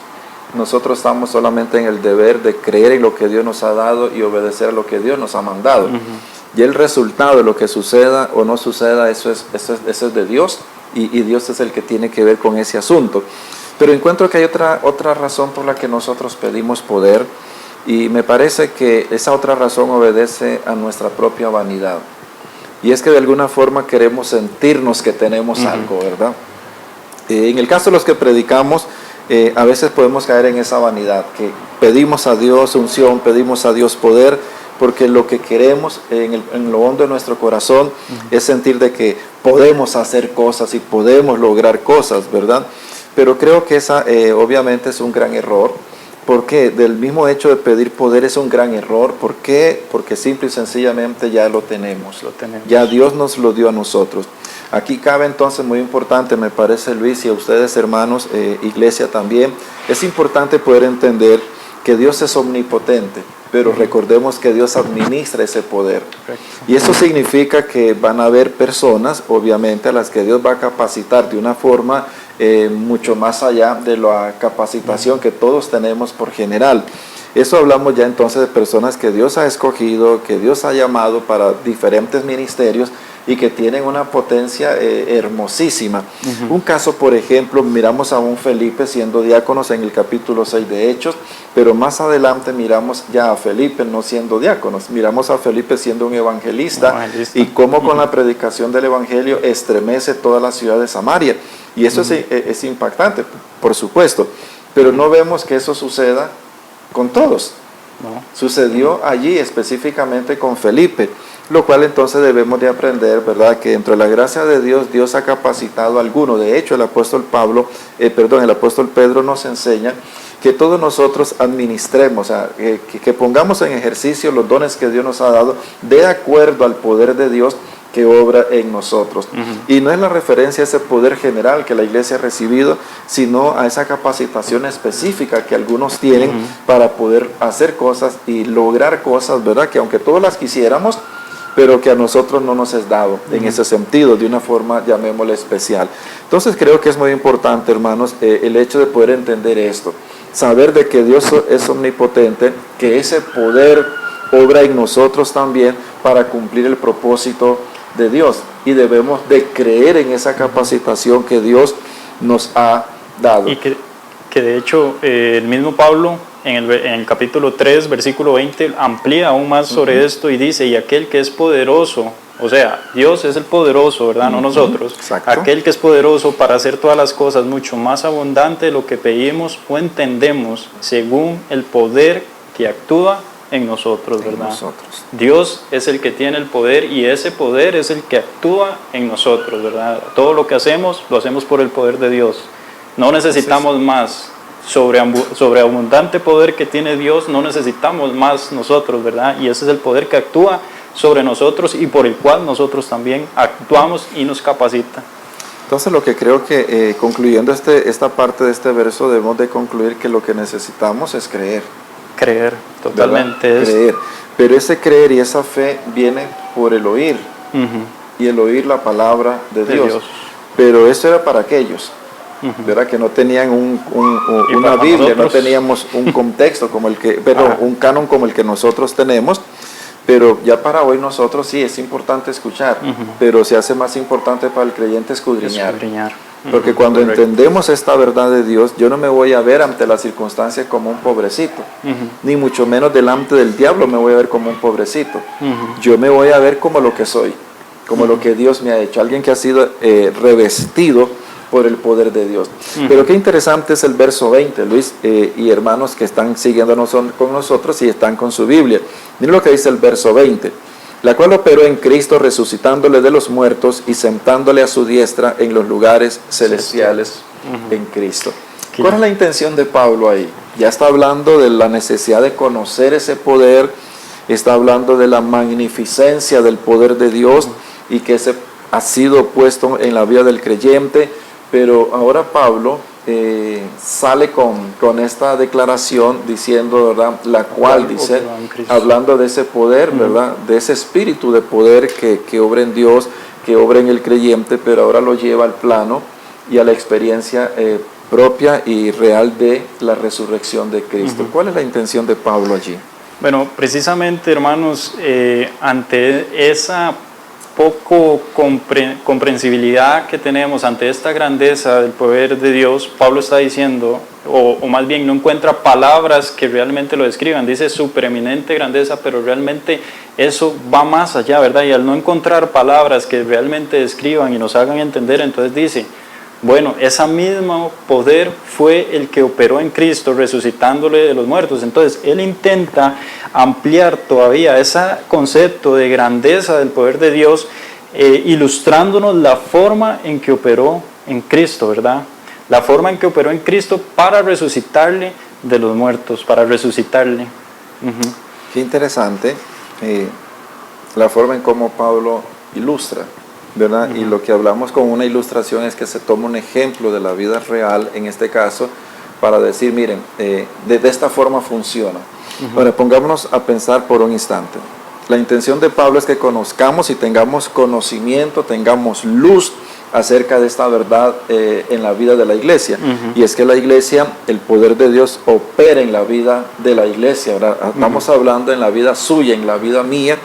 Nosotros estamos solamente en el deber de creer en lo que Dios nos ha dado y obedecer a lo que Dios nos ha mandado. Y el resultado de lo que suceda o no suceda, eso es de Dios, y Dios es el que tiene que ver con ese asunto. Pero encuentro que hay otra razón por la que nosotros pedimos poder, y me parece que esa otra razón obedece a nuestra propia vanidad. Y es que de alguna forma queremos sentirnos que tenemos algo, ¿verdad? En el caso de los que predicamos, a veces podemos caer en esa vanidad, que pedimos a Dios unción, pedimos a Dios poder, porque lo que queremos en lo hondo de nuestro corazón es sentir de que podemos hacer cosas y podemos lograr cosas, ¿verdad? Pero creo que esa obviamente es un gran error, porque del mismo hecho de pedir poder es un gran error. ¿Por qué? Porque simple y sencillamente ya lo tenemos. Ya Dios nos lo dio a nosotros. Aquí cabe entonces, muy importante, me parece, Luis, y a ustedes, hermanos, iglesia también, es importante poder entender que Dios es omnipotente, pero recordemos que Dios administra ese poder. Y eso significa que van a haber personas, obviamente, a las que Dios va a capacitar de una forma mucho más allá de la capacitación que todos tenemos por general. Eso hablamos ya entonces de personas que Dios ha escogido, que Dios ha llamado para diferentes ministerios, y que tienen una potencia hermosísima. Un caso, por ejemplo, miramos a un Felipe siendo diáconos en el capítulo 6 de Hechos, pero más adelante miramos ya a Felipe no siendo diáconos, miramos a Felipe siendo un evangelista y cómo con la predicación del evangelio estremece toda la ciudad de Samaria. Y eso es impactante, por supuesto, pero no vemos que eso suceda con todos. No. Sucedió allí específicamente con Felipe, lo cual entonces debemos de aprender, ¿verdad? Que dentro de la gracia de Dios, Dios ha capacitado a alguno. De hecho, el apóstol Pedro nos enseña que todos nosotros administremos, o sea, que pongamos en ejercicio los dones que Dios nos ha dado de acuerdo al poder de Dios que obra en nosotros. Y no es la referencia a ese poder general que la iglesia ha recibido, sino a esa capacitación específica que algunos tienen para poder hacer cosas y lograr cosas, ¿verdad? Que aunque todos las quisiéramos, pero que a nosotros no nos es dado en ese sentido, de una forma, llamémosle, especial. Entonces creo que es muy importante, hermanos, el hecho de poder entender esto, saber de que Dios es omnipotente, que ese poder obra en nosotros también para cumplir el propósito de Dios, y debemos de creer en esa capacitación que Dios nos ha dado. Y que de hecho el mismo Pablo en el capítulo 3, versículo 20, amplía aún más sobre esto y dice, y aquel que es poderoso, o sea, Dios es el poderoso, ¿verdad? No nosotros. Exacto. Aquel que es poderoso para hacer todas las cosas mucho más abundante de lo que pedimos o entendemos, según el poder que actúa en nosotros, ¿verdad? Dios es el que tiene el poder y ese poder es el que actúa en nosotros, ¿verdad? Todo lo que hacemos, lo hacemos por el poder de Dios. No necesitamos más. Sobreabundante poder que tiene Dios, no necesitamos más nosotros, ¿verdad? Y ese es el poder que actúa sobre nosotros y por el cual nosotros también actuamos y nos capacita. Entonces lo que creo que concluyendo esta parte de este verso, debemos de concluir que lo que necesitamos es creer. Creer, totalmente. Creer. Pero ese creer y esa fe viene por el oír, y el oír la palabra de Dios. Pero eso era para aquellos, ¿verdad? Que no tenían una Biblia, nosotros no teníamos un contexto como el que, un canon como el que nosotros tenemos. Pero ya para hoy nosotros sí es importante escuchar, pero se hace más importante para el creyente escudriñar. Porque cuando entendemos esta verdad de Dios, yo no me voy a ver ante las circunstancias como un pobrecito, ni mucho menos delante del diablo me voy a ver como un pobrecito. Yo me voy a ver como lo que soy, como lo que Dios me ha hecho, alguien que ha sido revestido por el poder de Dios. Pero qué interesante es el verso 20, Luis, y hermanos que están siguiéndonos con nosotros y están con su Biblia. Miren lo que dice el verso 20. La cual operó en Cristo, resucitándole de los muertos y sentándole a su diestra en los lugares celestiales en Cristo. ¿Cuál es la intención de Pablo ahí? Ya está hablando de la necesidad de conocer ese poder, está hablando de la magnificencia del poder de Dios y que ese ha sido puesto en la vida del creyente. Pero ahora Pablo sale con esta declaración diciendo, ¿verdad? La cual dice, hablando de ese poder, ¿verdad? De ese espíritu de poder que obra en Dios, que obra en el creyente, pero ahora lo lleva al plano y a la experiencia propia y real de la resurrección de Cristo. ¿Cuál es la intención de Pablo allí? Bueno, precisamente, hermanos, ante esa poco comprensibilidad que tenemos ante esta grandeza del poder de Dios, Pablo está diciendo, o más bien no encuentra palabras que realmente lo describan, dice su preeminente grandeza, pero realmente eso va más allá, ¿verdad? Y al no encontrar palabras que realmente describan y nos hagan entender, entonces dice, bueno, ese mismo poder fue el que operó en Cristo, resucitándole de los muertos. Entonces, él intenta ampliar todavía ese concepto de grandeza del poder de Dios, ilustrándonos la forma en que operó en Cristo, ¿verdad? La forma en que operó en Cristo para resucitarle de los muertos, para resucitarle. Qué interesante la forma en cómo Pablo ilustra, ¿verdad? Y lo que hablamos con una ilustración es que se toma un ejemplo de la vida real, en este caso, para decir, miren, de esta forma funciona. Ahora, pongámonos a pensar por un instante. La intención de Pablo es que conozcamos y tengamos conocimiento, tengamos luz acerca de esta verdad en la vida de la iglesia. Y es que la iglesia, el poder de Dios opera en la vida de la iglesia. Ahora, estamos hablando en la vida suya, en la vida mía,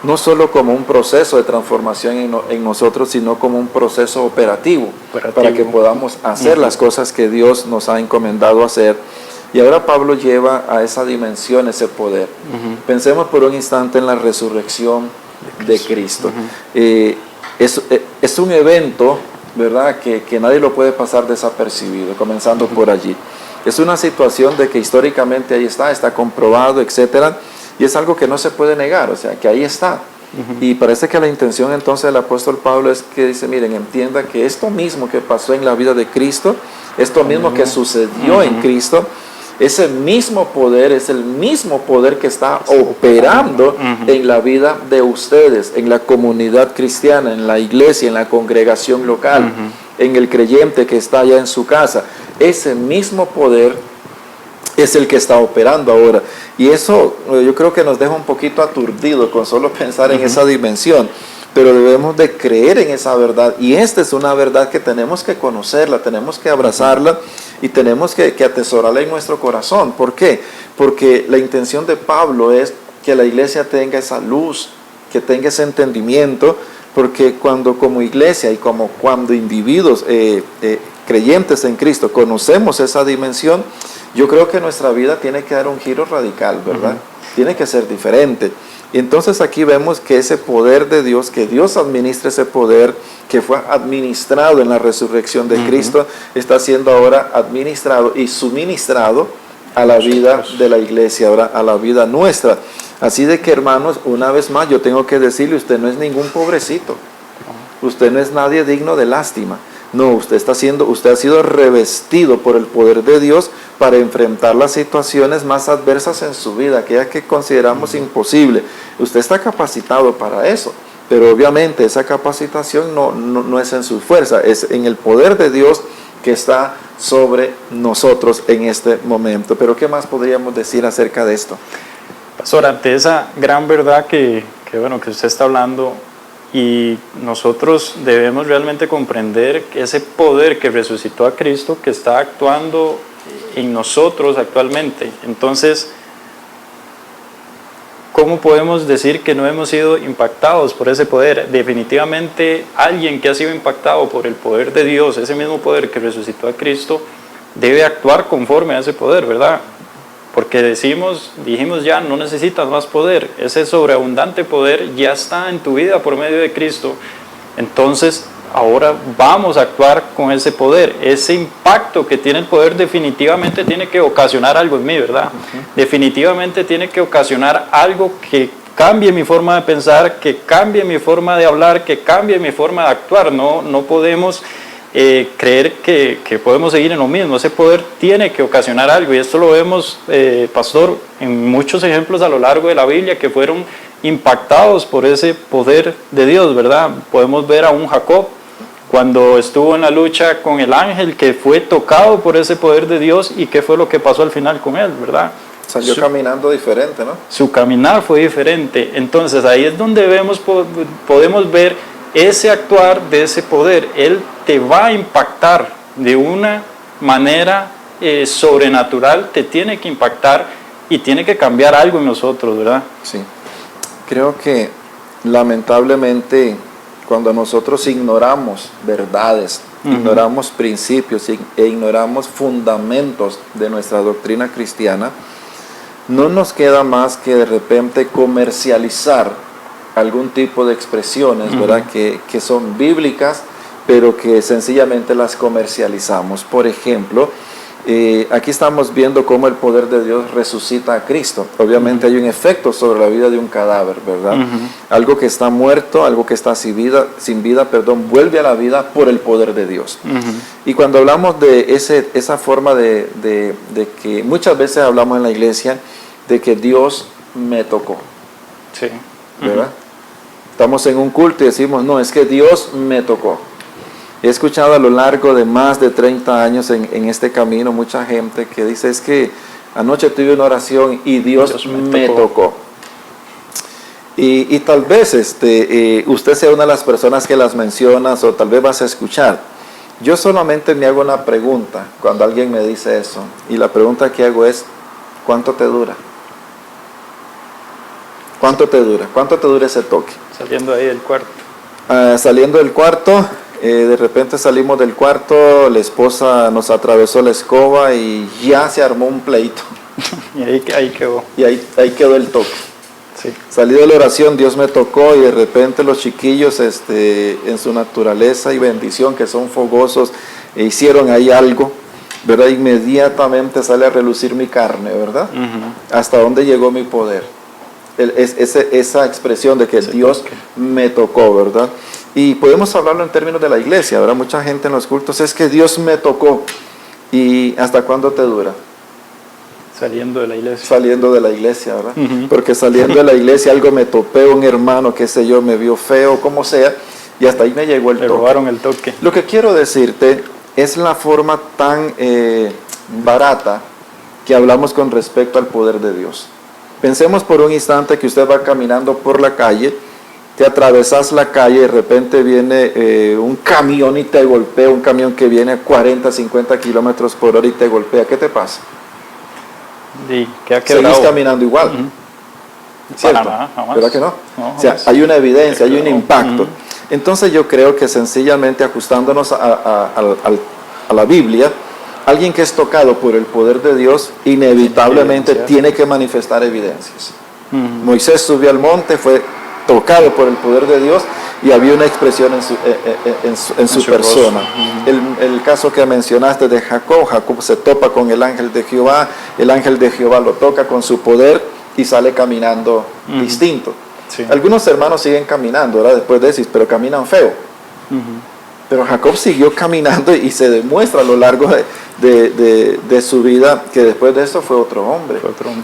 no solo como un proceso de transformación en nosotros, sino como un proceso operativo. Para que podamos hacer las cosas que Dios nos ha encomendado hacer. Y ahora Pablo lleva a esa dimensión ese poder. Pensemos por un instante en la resurrección de Cristo. Es un evento, ¿verdad?, que nadie lo puede pasar desapercibido, comenzando por allí. Es una situación de que históricamente ahí está comprobado, etcétera, y es algo que no se puede negar, o sea, que ahí está. Y parece que la intención entonces del apóstol Pablo es que dice, miren, entienda que esto mismo que pasó en la vida de Cristo, esto mismo que sucedió en Cristo, ese mismo poder es el mismo poder que está operando en la vida de ustedes, en la comunidad cristiana, en la iglesia, en la congregación local, en el creyente que está allá en su casa. Ese mismo poder es el que está operando ahora. Y eso yo creo que nos deja un poquito aturdidos con solo pensar en esa dimensión. Pero debemos de creer en esa verdad. Y esta es una verdad que tenemos que conocerla, tenemos que abrazarla y tenemos que atesorarla en nuestro corazón. ¿Por qué? Porque la intención de Pablo es que la iglesia tenga esa luz, que tenga ese entendimiento, porque cuando como iglesia y como cuando individuos creyentes en Cristo conocemos esa dimensión, yo creo que nuestra vida tiene que dar un giro radical, ¿verdad? Tiene que ser diferente. Y entonces aquí vemos que ese poder de Dios, que Dios administra ese poder que fue administrado en la resurrección de Cristo, está siendo ahora administrado y suministrado a la vida de la iglesia, ahora a la vida nuestra. Así de que, hermanos, una vez más yo tengo que decirle, usted no es ningún pobrecito, usted no es nadie digno de lástima. No, usted ha sido revestido por el poder de Dios para enfrentar las situaciones más adversas en su vida, aquellas que consideramos imposible. Usted está capacitado para eso, pero obviamente esa capacitación no es en su fuerza, es en el poder de Dios que está sobre nosotros en este momento. Pero ¿qué más podríamos decir acerca de esto? Pastor, ante esa gran verdad que usted está hablando, y nosotros debemos realmente comprender que ese poder que resucitó a Cristo, que está actuando en nosotros actualmente. Entonces, ¿cómo podemos decir que no hemos sido impactados por ese poder? Definitivamente alguien que ha sido impactado por el poder de Dios, ese mismo poder que resucitó a Cristo, debe actuar conforme a ese poder, ¿verdad? Porque dijimos ya, no necesitas más poder, ese sobreabundante poder ya está en tu vida por medio de Cristo. Entonces, ahora vamos a actuar con ese poder. Ese impacto que tiene el poder definitivamente tiene que ocasionar algo en mí, ¿verdad? Definitivamente tiene que ocasionar algo que cambie mi forma de pensar, que cambie mi forma de hablar, que cambie mi forma de actuar. No podemos creer que podemos seguir en lo mismo. Ese poder tiene que ocasionar algo, y esto lo vemos, pastor, en muchos ejemplos a lo largo de la Biblia que fueron impactados por ese poder de Dios, ¿verdad? Podemos ver a un Jacob cuando estuvo en la lucha con el ángel, que fue tocado por ese poder de Dios, y qué fue lo que pasó al final con él, ¿verdad? Salió caminando diferente, ¿no? Su caminar fue diferente. Entonces ahí es donde podemos ver ese actuar de ese poder. Él te va a impactar de una manera sobrenatural, te tiene que impactar y tiene que cambiar algo en nosotros, ¿verdad? Sí. Creo que lamentablemente cuando nosotros ignoramos verdades, ignoramos principios e ignoramos fundamentos de nuestra doctrina cristiana, no nos queda más que de repente comercializar algún tipo de expresiones, ¿verdad? Que son bíblicas, pero que sencillamente las comercializamos. Por ejemplo, aquí estamos viendo cómo el poder de Dios resucita a Cristo. Obviamente hay un efecto sobre la vida de un cadáver, ¿verdad? Algo que está muerto, algo que está sin vida, vuelve a la vida por el poder de Dios. Y cuando hablamos de esa forma de que muchas veces hablamos en la iglesia de que Dios me tocó, sí, ¿verdad? Estamos en un culto y decimos, no, es que Dios me tocó. He escuchado a lo largo de más de 30 años en este camino mucha gente que dice, es que anoche tuve una oración y Dios me tocó. Y tal vez usted sea una de las personas que las mencionas, o tal vez vas a escuchar. Yo solamente me hago una pregunta cuando alguien me dice eso, y la pregunta que hago es, ¿cuánto te dura? ¿Cuánto te dura? ¿Cuánto te dura ese toque? Saliendo ahí del cuarto. Saliendo del cuarto, de repente salimos del cuarto, la esposa nos atravesó la escoba y ya se armó un pleito. Y ahí quedó. Y ahí quedó el toque. Sí. Salí de la oración, Dios me tocó y de repente los chiquillos en su naturaleza y bendición, que son fogosos, hicieron ahí algo, ¿verdad? Inmediatamente sale a relucir mi carne, ¿verdad? Hasta dónde llegó mi poder. Esa expresión de que Dios me tocó, ¿verdad? Y podemos hablarlo en términos de la iglesia, ¿verdad? Mucha gente en los cultos es que Dios me tocó. ¿Y hasta cuándo te dura? Saliendo de la iglesia. Saliendo de la iglesia, ¿verdad? Porque saliendo de la iglesia algo me topé, un hermano, qué sé yo, me vio feo, como sea, y hasta ahí me llegó el toque. Le robaron el toque. Lo que quiero decirte es la forma tan barata que hablamos con respecto al poder de Dios. Pensemos por un instante que usted va caminando por la calle, te atravesas la calle y de repente viene un camión y te golpea, un camión que viene a 40, 50 kilómetros por hora y te golpea. ¿Qué te pasa? Y queda quebrado. Seguís caminando igual. ¿Cierto? Para nada, jamás. ¿Verdad que no? No, o sea, jamás. hay una evidencia, hay un impacto. Entonces yo creo que sencillamente ajustándonos a la Biblia, alguien que es tocado por el poder de Dios inevitablemente tiene que manifestar evidencias. Moisés subió al monte, fue tocado por el poder de Dios y había una expresión en su persona. El caso que mencionaste de Jacob se topa con el ángel de Jehová lo toca con su poder y sale caminando distinto. Sí. Algunos hermanos siguen caminando, ¿verdad? Después de decir, pero caminan feo. Pero Jacob siguió caminando y se demuestra a lo largo de su vida que después de eso fue otro hombre.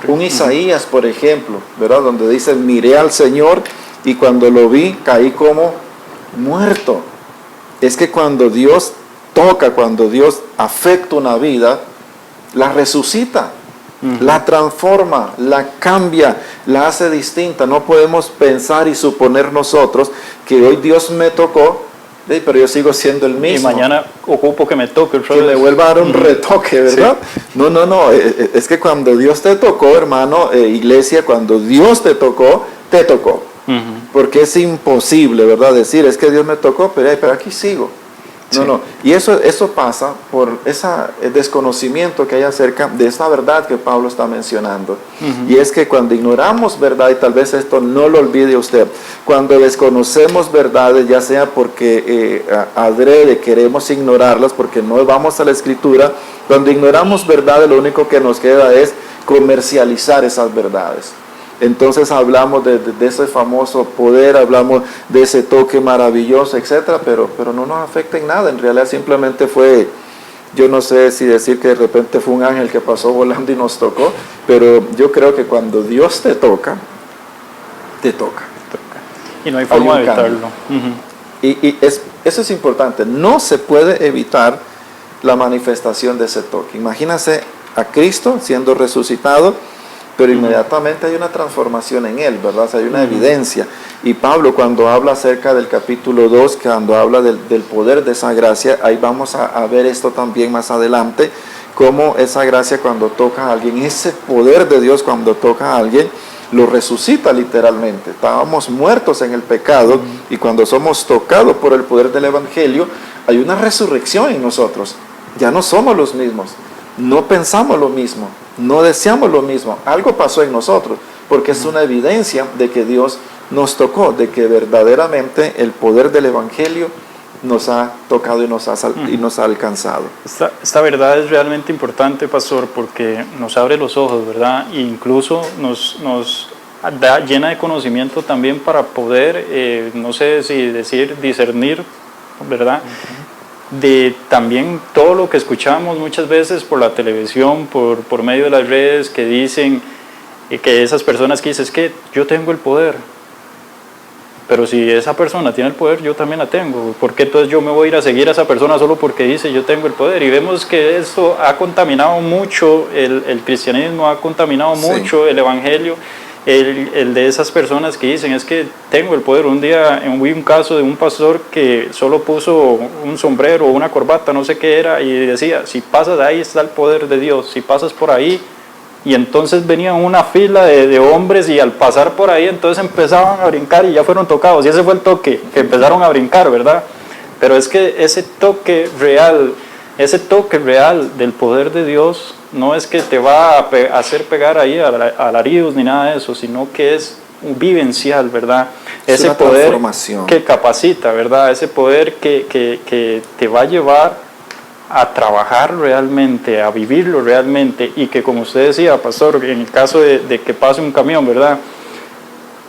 Un Isaías, por ejemplo, ¿verdad? Donde dice, miré al Señor y cuando lo vi caí como muerto. Es que cuando Dios toca, cuando Dios afecta una vida, la resucita, la transforma, la cambia, la hace distinta. No podemos pensar y suponer nosotros que hoy Dios me tocó, pero yo sigo siendo el mismo. Y mañana ocupo que me toque. Que me vuelva a dar un retoque, ¿verdad? Sí. No. Es que cuando Dios te tocó, hermano, iglesia, cuando Dios te tocó, te tocó. Porque es imposible, ¿verdad? Decir, es que Dios me tocó, pero aquí sigo. No. Y eso pasa por ese desconocimiento que hay acerca de esta verdad que Pablo está mencionando. Y es que cuando ignoramos verdad, y tal vez esto no lo olvide usted, cuando desconocemos verdades, ya sea porque adrede queremos ignorarlas, porque no vamos a la Escritura, cuando ignoramos verdades, lo único que nos queda es comercializar esas verdades. Entonces hablamos de ese famoso poder, hablamos de ese toque maravilloso, etcétera, pero no nos afecta en nada. En realidad simplemente fue, yo no sé si decir que de repente fue un ángel que pasó volando y nos tocó, pero yo creo que cuando Dios te toca, te toca. Y no hay forma de evitarlo. Y eso es importante. No se puede evitar la manifestación de ese toque. Imagínense a Cristo siendo resucitado, pero inmediatamente hay una transformación en él, ¿verdad? O sea, hay una evidencia. Y Pablo, cuando habla acerca del capítulo 2, cuando habla del poder de esa gracia, ahí vamos a ver esto también más adelante, cómo esa gracia cuando toca a alguien, ese poder de Dios cuando toca a alguien, lo resucita literalmente. Estábamos muertos en el pecado y cuando somos tocados por el poder del Evangelio, hay una resurrección en nosotros. Ya no somos los mismos, no pensamos lo mismo, no deseamos lo mismo. Algo pasó en nosotros, porque es una evidencia de que Dios nos tocó, de que verdaderamente el poder del Evangelio nos ha tocado y nos ha alcanzado. Esta verdad es realmente importante, pastor, porque nos abre los ojos, ¿verdad? E incluso nos da llena de conocimiento también para poder, no sé si decir, discernir, ¿verdad? De también todo lo que escuchamos muchas veces por la televisión, por medio de las redes, que dicen que esas personas que dicen, es que yo tengo el poder, pero si esa persona tiene el poder, yo también la tengo. ¿Por qué entonces yo me voy a ir a seguir a esa persona solo porque dice yo tengo el poder? Y vemos que esto ha contaminado mucho el cristianismo, ha contaminado mucho el evangelio, el de esas personas que dicen es que tengo el poder. Un día vi un caso de un pastor que solo puso un sombrero o una corbata, no sé qué era, y decía, si pasas de ahí está el poder de Dios, si pasas por ahí y entonces venía una fila de hombres y al pasar por ahí entonces empezaban a brincar y ya fueron tocados, y ese fue el toque, que empezaron a brincar, ¿verdad? Pero es que ese toque real del poder de Dios no es que te va a hacer pegar ahí alaridos ni nada de eso, sino que es vivencial, ¿verdad? Es ese una poder transformación que capacita, ¿verdad? Ese poder que te va a llevar a trabajar realmente, a vivirlo realmente, y que, como usted decía, pastor, en el caso de que pase un camión, ¿verdad?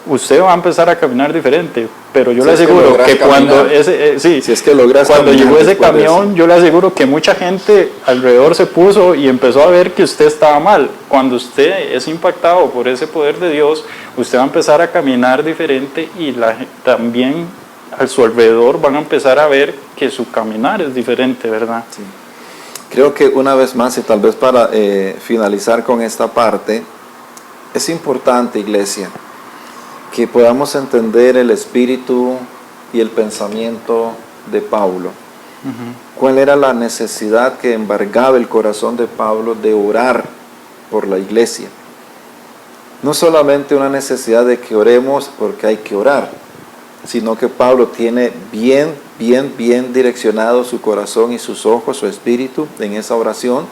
Usted va a empezar a caminar diferente, pero yo Si le es que aseguro logras que cuando caminar. Si es que logras cuando caminar llegó ese después de camión, eso. yo le aseguro que mucha gente alrededor se puso y empezó a ver que usted estaba mal. Cuando usted es impactado por ese poder de Dios, usted va a empezar a caminar diferente, y también a su alrededor van a empezar a ver que su caminar es diferente, ¿verdad? Sí. Creo que una vez más, y tal vez para finalizar con esta parte, es importante, iglesia, que podamos entender el espíritu y el pensamiento de Pablo. ¿Cuál era la necesidad que embargaba el corazón de Pablo de orar por la iglesia? No solamente una necesidad de que oremos porque hay que orar, sino que Pablo tiene bien direccionado su corazón y sus ojos, su espíritu en esa oración,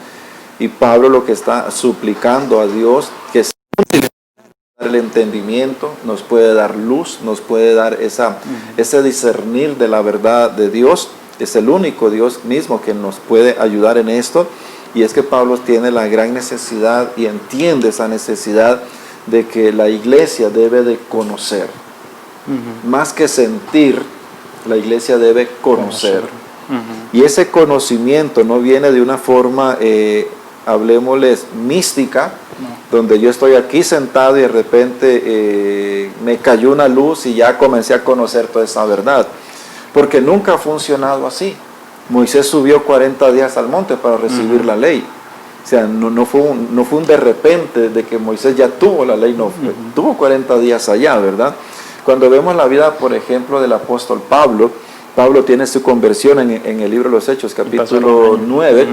y Pablo lo que está suplicando a Dios, que el entendimiento, nos puede dar luz, nos puede dar ese discernir de la verdad de Dios. Es el único Dios mismo que nos puede ayudar en esto, y es que Pablo tiene la gran necesidad y entiende esa necesidad de que la iglesia debe de conocer. Más que sentir, la iglesia debe conocer. Y ese conocimiento no viene de una forma, hablemosles, mística, donde yo estoy aquí sentado y de repente me cayó una luz y ya comencé a conocer toda esa verdad, porque nunca ha funcionado así. Moisés subió 40 días al monte para recibir la ley. O sea, no fue un de repente de que Moisés ya tuvo la ley, no, tuvo 40 días allá, ¿verdad? Cuando vemos la vida, por ejemplo, del apóstol Pablo tiene su conversión en el libro de los Hechos, capítulo 9,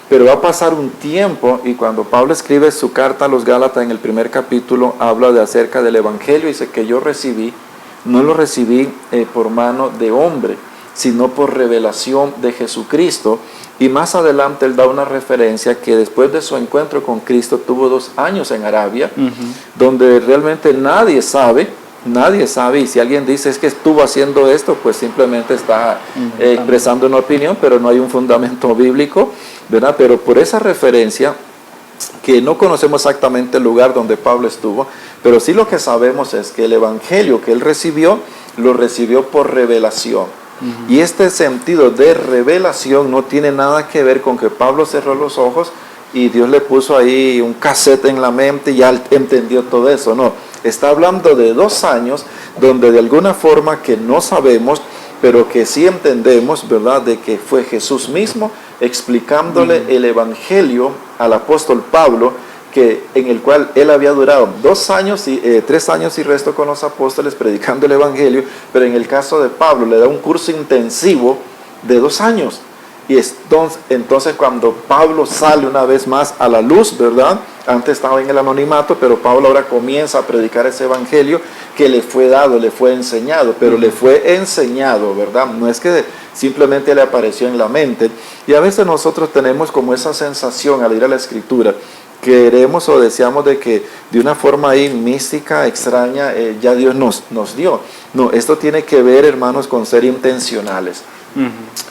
pero va a pasar un tiempo, y cuando Pablo escribe su carta a los Gálatas en el primer capítulo, habla acerca del evangelio, y dice que yo no lo recibí por mano de hombre, sino por revelación de Jesucristo. Y más adelante él da una referencia que después de su encuentro con Cristo tuvo 2 años en Arabia, donde realmente nadie sabe, y si alguien dice es que estuvo haciendo esto, pues simplemente está expresando una opinión, pero no hay un fundamento bíblico, ¿verdad? Pero por esa referencia, que no conocemos exactamente el lugar donde Pablo estuvo, pero sí lo que sabemos es que el evangelio que él recibió, lo recibió por revelación. Y este sentido de revelación no tiene nada que ver con que Pablo cerró los ojos y Dios le puso ahí un cassette en la mente y ya entendió todo eso. No, está hablando de 2 años donde de alguna forma que no sabemos, pero que sí entendemos, ¿verdad?, de que fue Jesús mismo explicándole el evangelio al apóstol Pablo, en el cual él había durado 3 años y resto con los apóstoles predicando el evangelio, pero en el caso de Pablo le da un curso intensivo de 2 años. Y entonces cuando Pablo sale una vez más a la luz, ¿verdad? Antes estaba en el anonimato, pero Pablo ahora comienza a predicar ese evangelio que le fue dado, le fue enseñado, pero le fue enseñado, ¿verdad? No es que simplemente le apareció en la mente. Y a veces nosotros tenemos como esa sensación al ir a la Escritura, queremos o deseamos de que de una forma ahí mística, extraña, ya Dios nos dio. No, esto tiene que ver, hermanos, con ser intencionales.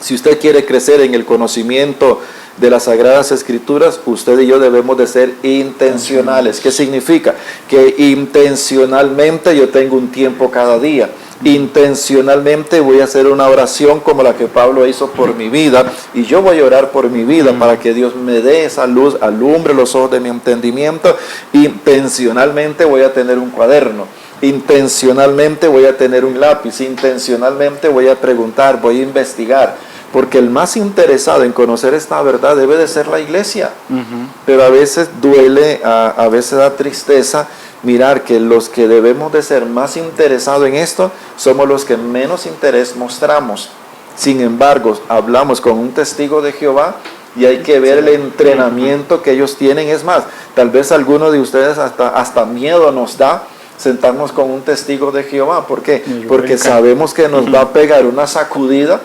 Si usted quiere crecer en el conocimiento de las Sagradas Escrituras, usted y yo debemos de ser intencionales. ¿Qué significa? Que intencionalmente yo tengo un tiempo cada día. Intencionalmente voy a hacer una oración como la que Pablo hizo por mi vida, y yo voy a orar por mi vida para que Dios me dé esa luz, alumbre los ojos de mi entendimiento. Intencionalmente voy a tener un cuaderno, intencionalmente voy a tener un lápiz, intencionalmente voy a preguntar, voy a investigar, porque el más interesado en conocer esta verdad debe de ser la iglesia. Pero a veces duele, a veces da tristeza mirar que los que debemos de ser más interesados en esto somos los que menos interés mostramos. Sin embargo, hablamos con un testigo de Jehová y hay que ver el entrenamiento que ellos tienen. Es más, tal vez alguno de ustedes hasta miedo nos da sentarnos con un testigo de Jehová. ¿Por qué? Porque sabemos que nos va a pegar una sacudida,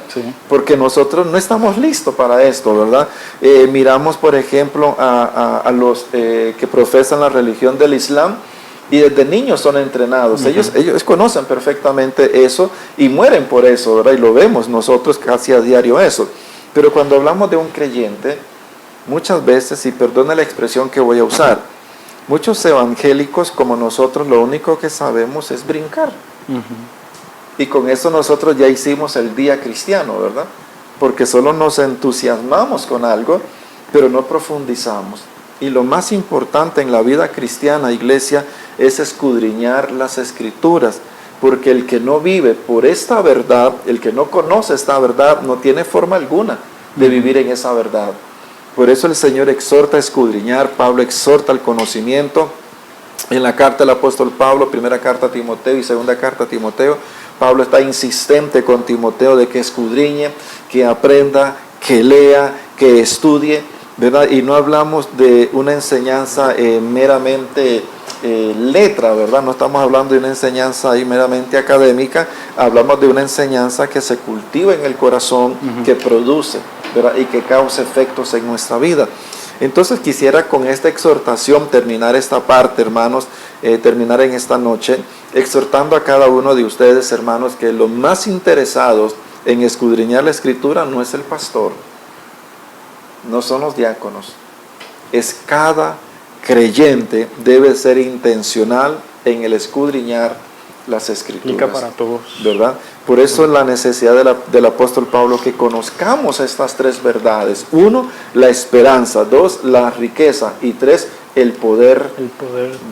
porque nosotros no estamos listos para esto, ¿verdad? Miramos, por ejemplo, a los que profesan la religión del Islam, y desde niños son entrenados. Ellos conocen perfectamente eso y mueren por eso, ¿verdad? Y lo vemos nosotros casi a diario eso. Pero cuando hablamos de un creyente, muchas veces, y perdone la expresión que voy a usar, muchos evangélicos como nosotros lo único que sabemos es brincar. Y con eso nosotros ya hicimos el día cristiano, ¿verdad? Porque solo nos entusiasmamos con algo, pero no profundizamos. Y lo más importante en la vida cristiana, iglesia, es escudriñar las Escrituras. Porque el que no vive por esta verdad, el que no conoce esta verdad, no tiene forma alguna de vivir en esa verdad. Por eso el Señor exhorta a escudriñar, Pablo exhorta al conocimiento. En la carta del apóstol Pablo, primera carta a Timoteo y segunda carta a Timoteo, Pablo está insistente con Timoteo de que escudriñe, que aprenda, que lea, que estudie, ¿verdad? Y no hablamos de una enseñanza meramente letra, ¿verdad? No estamos hablando de una enseñanza ahí meramente académica, hablamos de una enseñanza que se cultiva en el corazón, que produce, ¿verdad? Y que causa efectos en nuestra vida. Entonces quisiera con esta exhortación terminar esta parte, hermanos, terminar en esta noche, exhortando a cada uno de ustedes, hermanos, que los más interesados en escudriñar la Escritura no es el pastor, no son los diáconos, es cada creyente debe ser intencional en el escudriñar las Escrituras. Aplica para todos, ¿verdad? Por eso es la necesidad del apóstol Pablo que conozcamos estas tres verdades. 1, la esperanza. 2, la riqueza. Y 3, el poder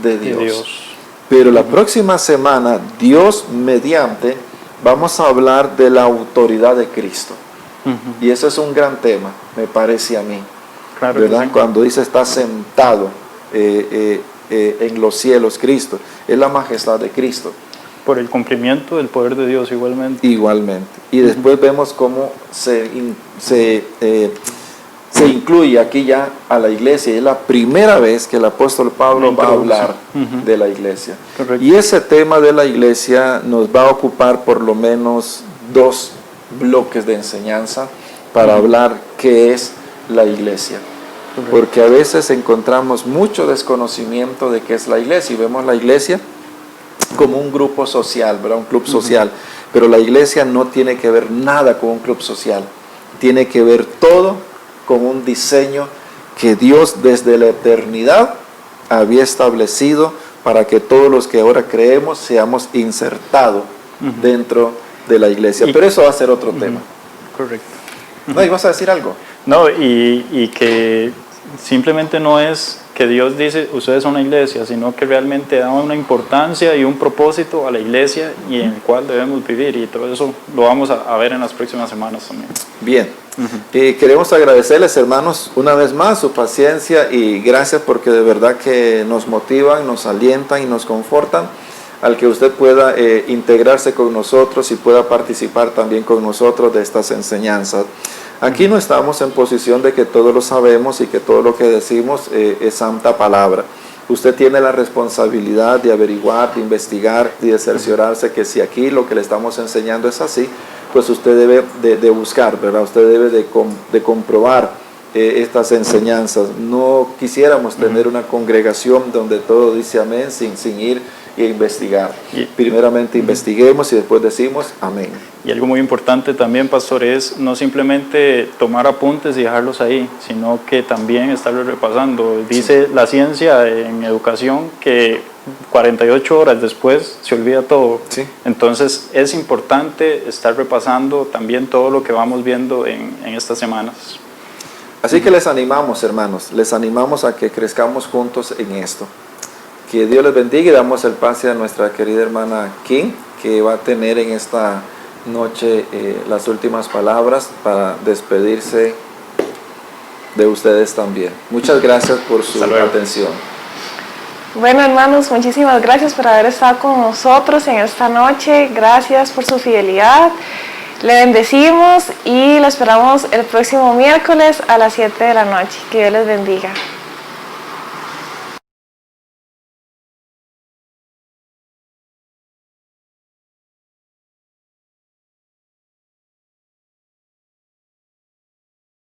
de Dios. Pero la próxima semana, Dios mediante, vamos a hablar de la autoridad de Cristo. Y eso es un gran tema, me parece a mí. Claro, ¿verdad? Sí. Cuando dice está sentado en los cielos Cristo, es la majestad de Cristo. Por el cumplimiento del poder de Dios igualmente. Igualmente. Y después vemos cómo se incluye aquí ya a la iglesia. Y es la primera vez que el apóstol Pablo va a hablar de la iglesia. Correcto. Y ese tema de la iglesia nos va a ocupar por lo menos 2 bloques de enseñanza para hablar qué es la iglesia. Porque a veces encontramos mucho desconocimiento de qué es la iglesia y vemos la iglesia como un grupo social, ¿verdad? Un club social. Pero la iglesia no tiene que ver nada con un club social. Tiene que ver todo con un diseño que Dios desde la eternidad había establecido para que todos los que ahora creemos seamos insertados dentro de la iglesia. Pero eso va a ser otro tema. Correcto. ¿No? ¿Y vas a decir algo? No, y que simplemente no es que Dios dice, ustedes son una iglesia, sino que realmente da una importancia y un propósito a la iglesia y en el cual debemos vivir, y todo eso lo vamos a ver en las próximas semanas también. Bien, queremos agradecerles, hermanos, una vez más su paciencia y gracias porque de verdad que nos motivan, nos alientan y nos confortan al que usted pueda integrarse con nosotros y pueda participar también con nosotros de estas enseñanzas. Aquí no estamos en posición de que todo lo sabemos y que todo lo que decimos es santa palabra. Usted tiene la responsabilidad de averiguar, de investigar y de cerciorarse que si aquí lo que le estamos enseñando es así, pues usted debe de buscar, ¿verdad? Usted debe de comprobar estas enseñanzas. No quisiéramos tener una congregación donde todo dice amén sin ir y investigar. Primeramente investiguemos y después decimos amén. Y algo muy importante también, pastor, es no simplemente tomar apuntes y dejarlos ahí, sino que también estarlos repasando. Dice la ciencia en educación que 48 horas después se olvida todo. Sí. Entonces es importante estar repasando también todo lo que vamos viendo en estas semanas. Así que les animamos, hermanos, les animamos a que crezcamos juntos en esto. Que Dios les bendiga y damos el pase a nuestra querida hermana Kim, que va a tener en esta noche las últimas palabras para despedirse de ustedes también. Muchas gracias por su atención. Bueno, hermanos, muchísimas gracias por haber estado con nosotros en esta noche. Gracias por su fidelidad. Le bendecimos y lo esperamos el próximo miércoles a las 7 de la noche. Que Dios les bendiga.